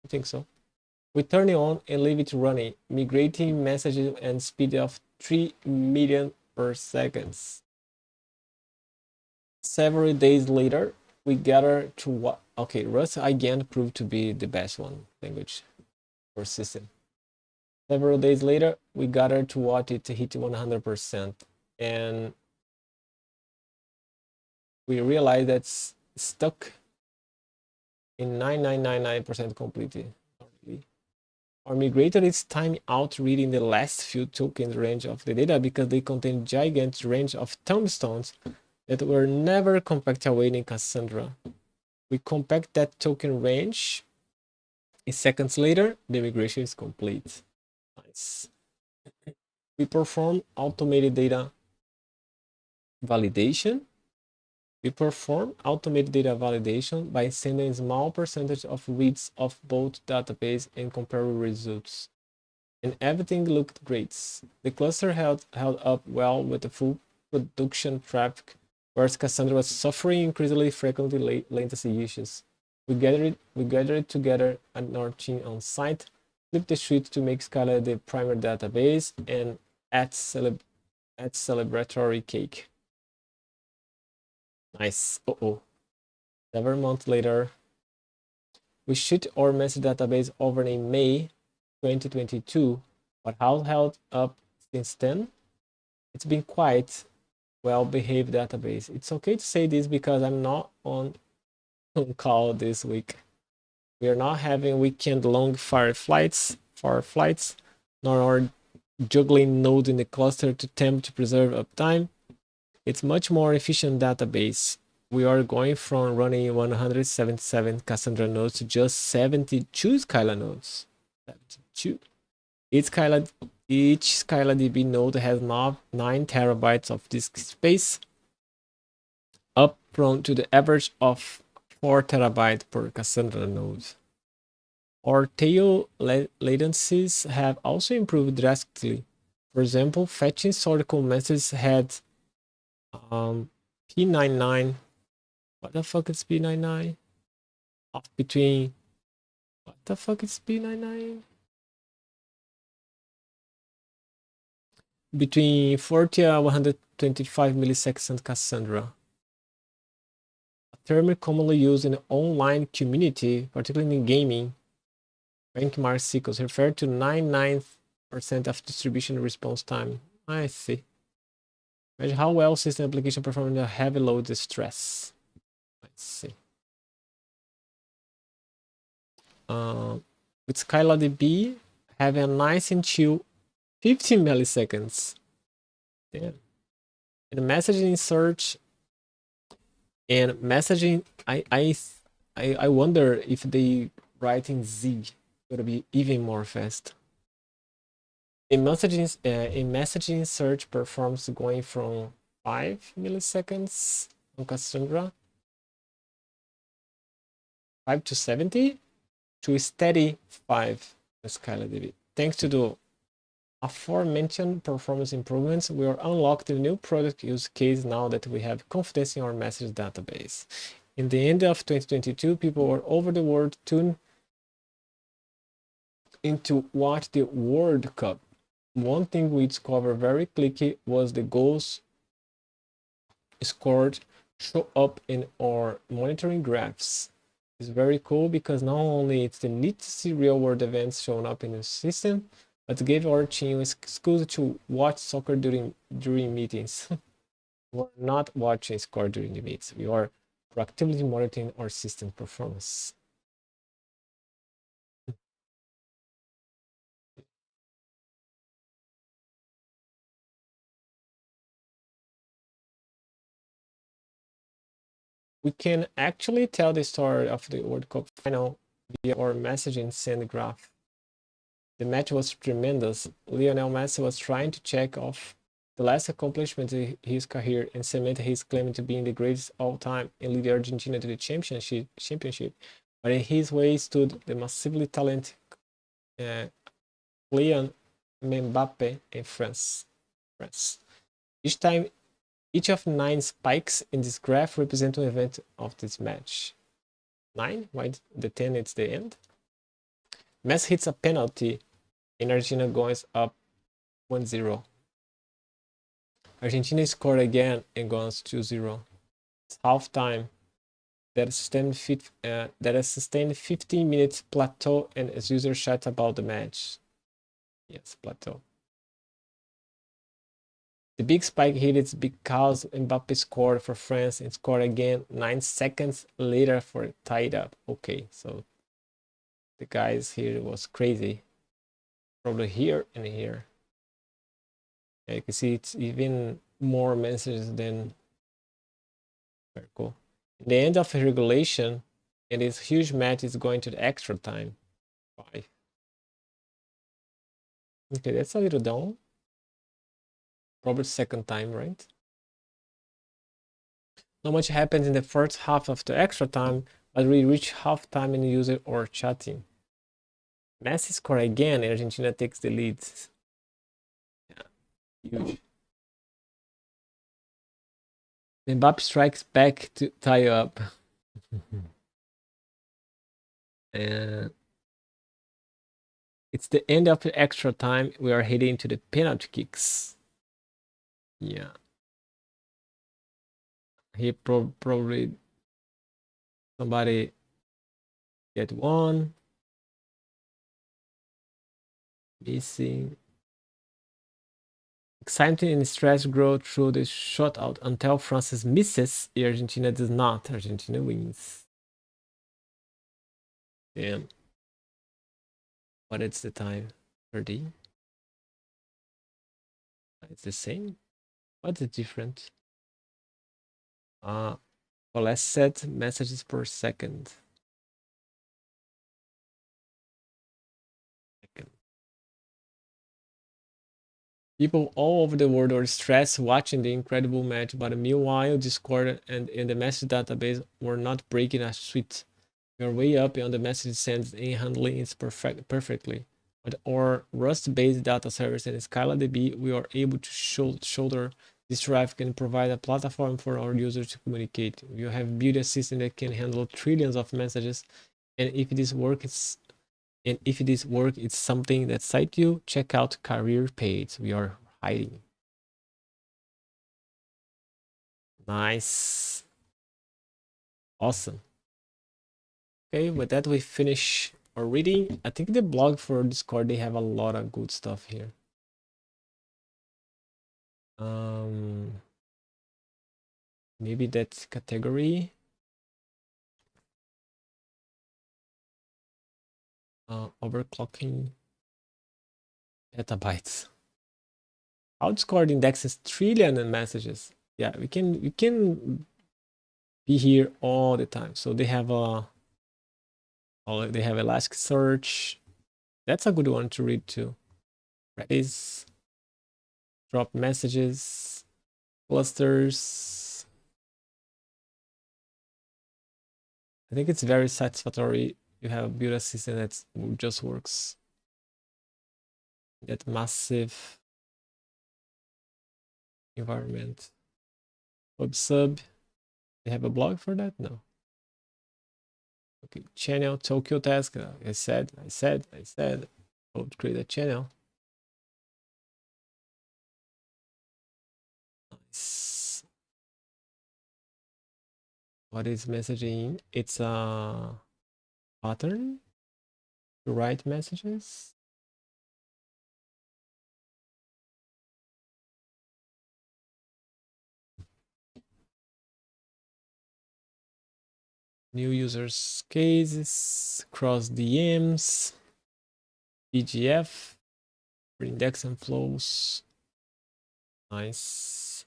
I think so. We turn it on and leave it running, migrating messages and speed of 3 million per second. Several days later, we gather to what? Okay, Rust again proved to be the best one language or system. Several days later, we gather to what it hit 100%, and we realize that's stuck in 9999% completely. Our migrator is time out reading the last few tokens range of the data because they contain gigantic range of tombstones that were never compacted away in Cassandra. We compact that token range. In seconds later, the migration is complete. Nice. We perform automated data validation. We perform automated data validation by sending a small percentage of reads of both database and compare results. And everything looked great. The cluster held up well with the full production traffic, whereas Cassandra was suffering increasingly frequently latency issues. We gathered it together at our team on site, flipped the switch to make Scala the primary database, and add celebratory cake. Nice. Several months later, we shipped our message database over in May 2022. But how held up since then? It's been quite well-behaved database. It's okay to say this because I'm not on call this week. We are not having weekend-long fire flights, nor are juggling nodes in the cluster to attempt to preserve uptime. It's much more efficient database. We are going from running 177 Cassandra nodes to just 72 Scala nodes. 72. Each SkylaDB node has now 9 terabytes of disk space, up from to the average of 4 terabytes per Cassandra node. Our tail latencies have also improved drastically. For example, fetching historical messages had P99. What the fuck is P99? Off between. What the fuck is P99? Between 40 and 125 milliseconds Cassandra. A term commonly used in the online community, particularly in gaming, benchmark cycles, refer to 99% of distribution response time. I see. Measure how well system application perform under heavy load stress. Let's see. With SkylaDB having a nice and chill 15 milliseconds. Damn. And the messaging search And messaging, I wonder if they write in Z, gonna be even more fast. In messaging, search performs going from 5 milliseconds on Cassandra, 5 to 70, to a steady 5 on SkylineDB. Thanks to the aforementioned performance improvements, we are unlocked a new product use case now that we have confidence in our message database. In the end of 2022, people were over the world tuned into watch the World Cup. One thing we discovered very quickly was the goals scored show up in our monitoring graphs. It's very cool because not only it's the neat to see real world events showing up in the system, but gave our team excuse to watch soccer during meetings. We're not watching score during the meets. We are proactively monitoring our system performance. We can actually tell the story of the World Cup final via our messaging send graph. The match was tremendous. Lionel Messi was trying to check off the last accomplishment in his career and cement his claim to being the greatest all time and lead Argentina to the championship. But in his way stood the massively talented Kylian Mbappe in France. Each of 9 spikes in this graph represent an event of this match. 9? Why the 10 it's the end? Messi hits a penalty and Argentina goes up 1-0. Argentina scored again and goes 2-0. It's half time. That has sustained 15 minutes plateau and as user chat about the match. Yes, plateau. The big spike hit is because Mbappe scored for France and scored again 9 seconds later for it tied up. Okay, so the guys here was crazy. Probably here and here. Yeah, you can see it's even more messages than very cool. In the end of regulation, and this huge match is going to the extra time. 5. Okay, that's a little down. Probably second time, right? Not much happens in the first half of the extra time, but we reach half time in user or chatting. Messi score again, and Argentina takes the lead. Yeah, huge. Mbappe strikes back to tie up. And it's the end of the extra time. We are heading to the penalty kicks. Yeah. He probably somebody get one. Missing. Excitement and stress grow through the shutout until France misses. Argentina does not. Argentina wins. Damn. But it's the time. 30. It's the same. What's the difference? Coalesced messages per second. People all over the world are stressed watching the incredible match, but meanwhile, Discord and in the message database were not breaking a sweat. We are way up on the message sends and handling it perfectly. With our Rust-based data service and SkylineDB, we are able to shoulder this traffic and provide a platform for our users to communicate. We have built a system that can handle trillions of messages, and if this work is something that excites you, check out career page. We are hiding. Nice. Awesome. Okay, with that we finish our reading. I think the blog for Discord, they have a lot of good stuff here. Maybe that category. Overclocking petabytes. How Discord indexes trillion messages. Yeah, we can be here all the time. So they have Elasticsearch. That's a good one to read too. Redis, drop messages, clusters. I think it's very satisfactory. You have built a system that just works. That massive environment. PubSub. They have a blog for that? No. Okay, channel Tokyo Task. I said. I would create a channel. Nice. What is messaging? It's a pattern to write messages. New users cases, cross DMs, EGF, index and flows. Nice.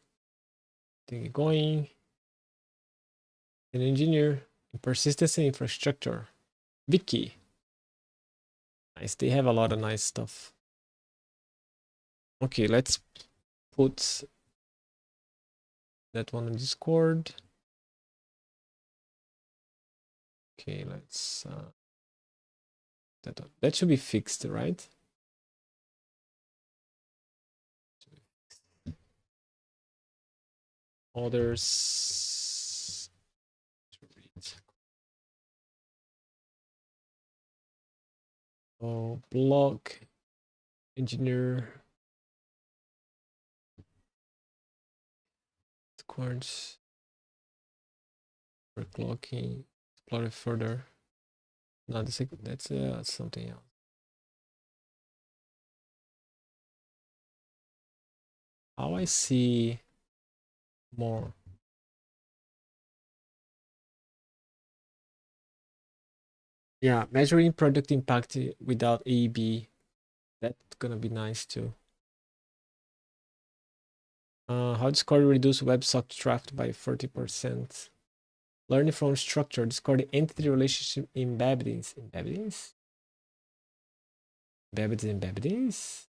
Thing going. An engineer in persistency infrastructure. Wiki. Nice. They have a lot of nice stuff. Okay, let's put that one in Discord. Okay, let's that should be fixed, right? Others. Oh, block engineer. Discord. For clocking. Explore it further. No, that's something else. How I see more. Yeah, measuring product impact without A/B. That's gonna be nice too. How Discord reduce WebSocket traffic by 40%. Learning from structure. Discord entity relationship embeddings. Embeddings.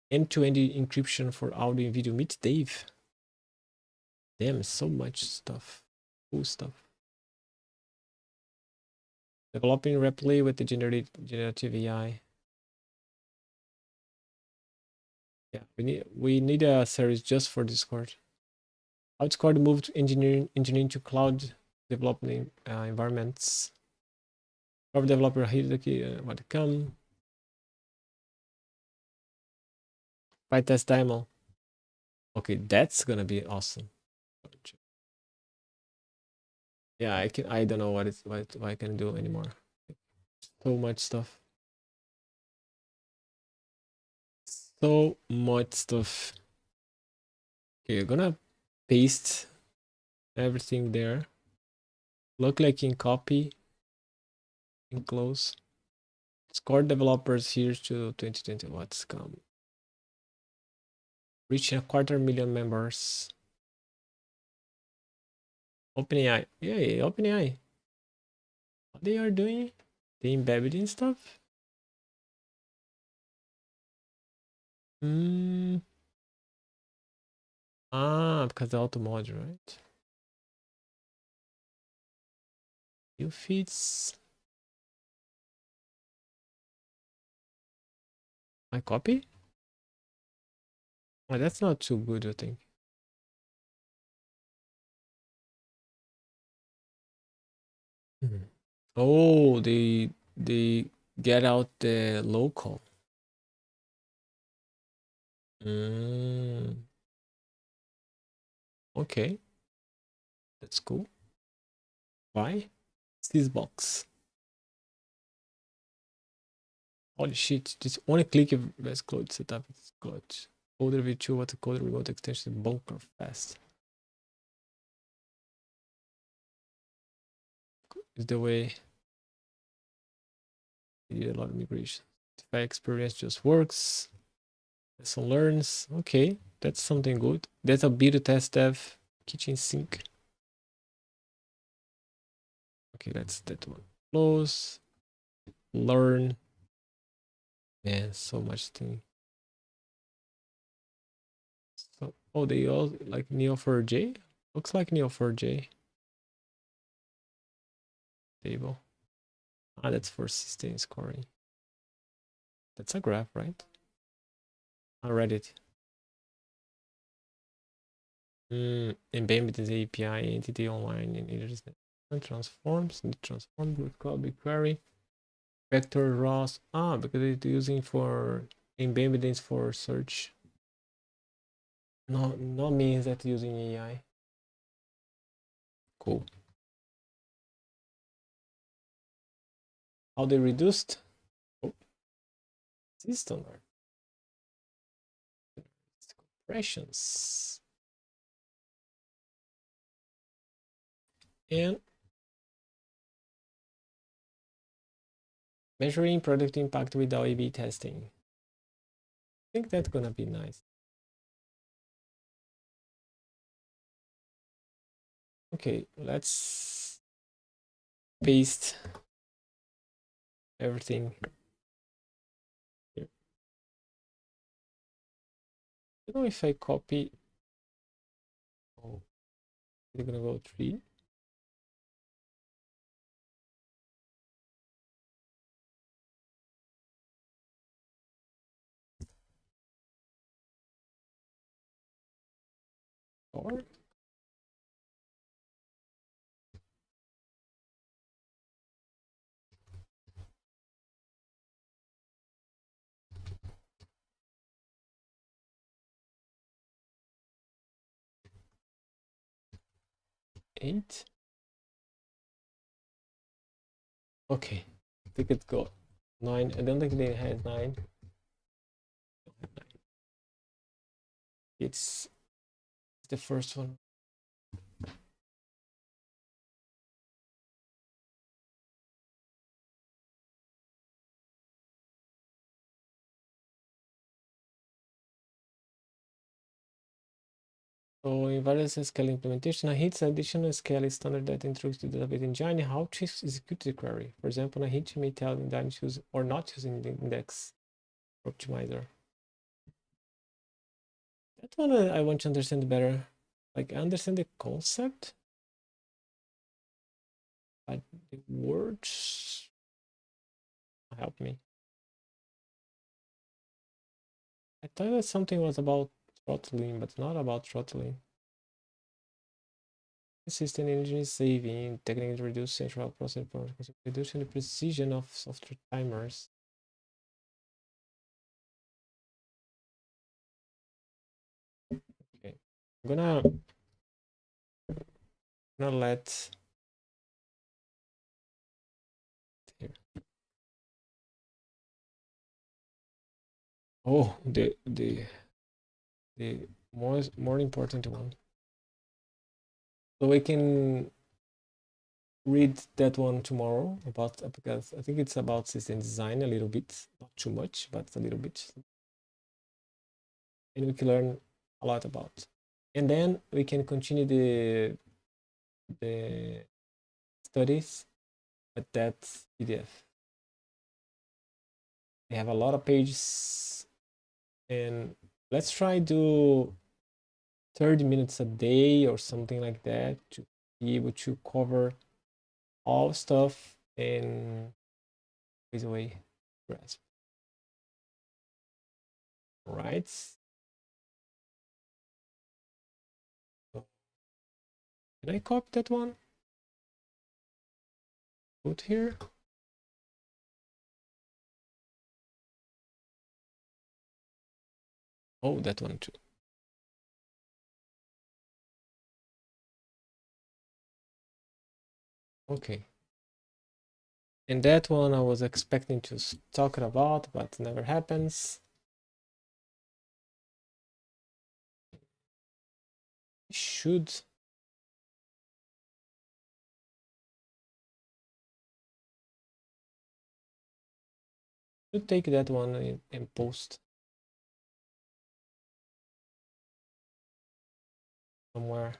End-to-end encryption for audio and video. Meet Dave. Damn, so much stuff. Cool stuff. Developing rapidly with the generative AI. Yeah, we need a series just for Discord. How Discord moved engineering to cloud development environments. Cover developer hierarchy what to come. PyTest demo. Okay, that's gonna be awesome. Yeah, I don't know what I can do anymore. So much stuff. So much stuff. Okay, you're gonna paste everything there. Look like in copy, in close. Discord developers here to 2020. What's come? Reaching 250,000 members. OpenAI. Yeah, OpenAI. What they are doing? They embedded in stuff? Because the auto module, right? New feeds. My copy? Oh, that's not too good, I think. Oh, they get out the local. Okay, that's cool. Why? Sysbox. Holy shit! Just one click of best code setup. It's clutch. Coder V2 what a coder remote extension bunker fast. Is the way. We did a lot of migration. If experience just works. Lesson learns. Okay, that's something good. That's a beta test dev kitchen sink. Okay, that's that one. Close, learn, and so much thing. So, oh, they all like Neo4j? Looks like Neo4j table. Ah, that's for system scoring. That's a graph, right? I read it. Embedded API entity online in either transforms, the transform with call BigQuery, vector ROS. Ah, because it's using for embeddings for search. No means that using AI. Cool. How they reduced? Oh, system compressions. And measuring product impact without A/B testing. I think that's gonna be nice. Okay, let's paste everything here. I don't know if I copy. Oh, we're gonna go 3. Or 8. Okay, I think it's got 9. I don't think they had 9. It's the first one. So in various scale implementation, I hit additional scale standard that introduces the database engine how to execute the query. For example, I hit may tell the engine choose or not using the index optimizer. That one I want to understand better. Like I understand the concept, but the words help me. I thought that something was about throttling, but not about throttling. System energy saving, technically reduce central processing power, reducing the precision of software timers. Okay, I'm gonna let here. Oh, the more important one. So we can read that one tomorrow about because I think it's about system design a little bit, not too much, but a little bit, and we can learn a lot about. And then we can continue the studies with that PDF. We have a lot of pages, and let's try do 30 minutes a day or something like that to be able to cover all stuff in this way grasp. Right. So can I copy that one? Put here. Oh, that one too. Okay. And that one I was expecting to talk about, but never happens. Should take that one and post somewhere.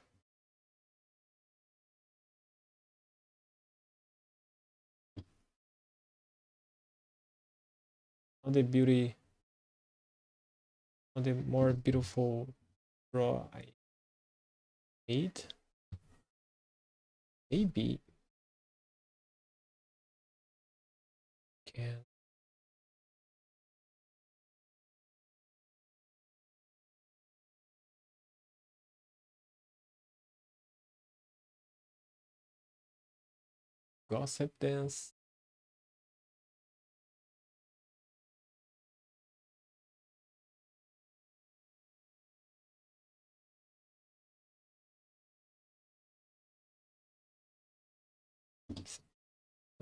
all the beauty, all the more beautiful draw I made. Maybe can gossip dance.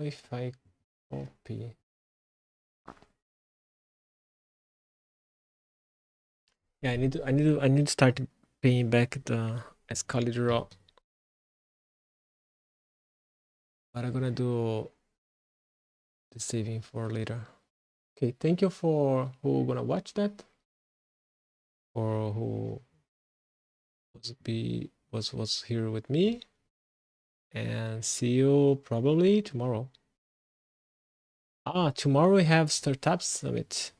If I copy, yeah, I need to start paying back the Excalibur. But I'm gonna do the saving for later. Okay, thank you for who gonna watch that, or who was here with me, and see you probably tomorrow. Tomorrow we have Startup Summit.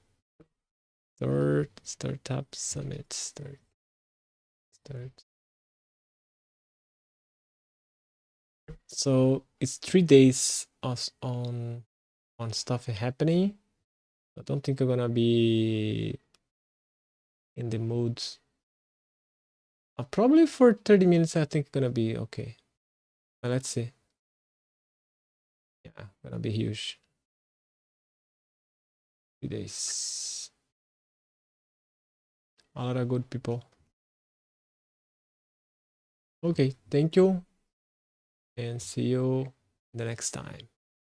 Third Startup Summit. Start. So it's 3 days on stuff happening. I don't think I'm gonna be in the mood. Probably for 30 minutes, I think gonna be okay. But let's see. Yeah, gonna be huge. 3 days. A lot of good people. Okay, thank you. And see you the next time.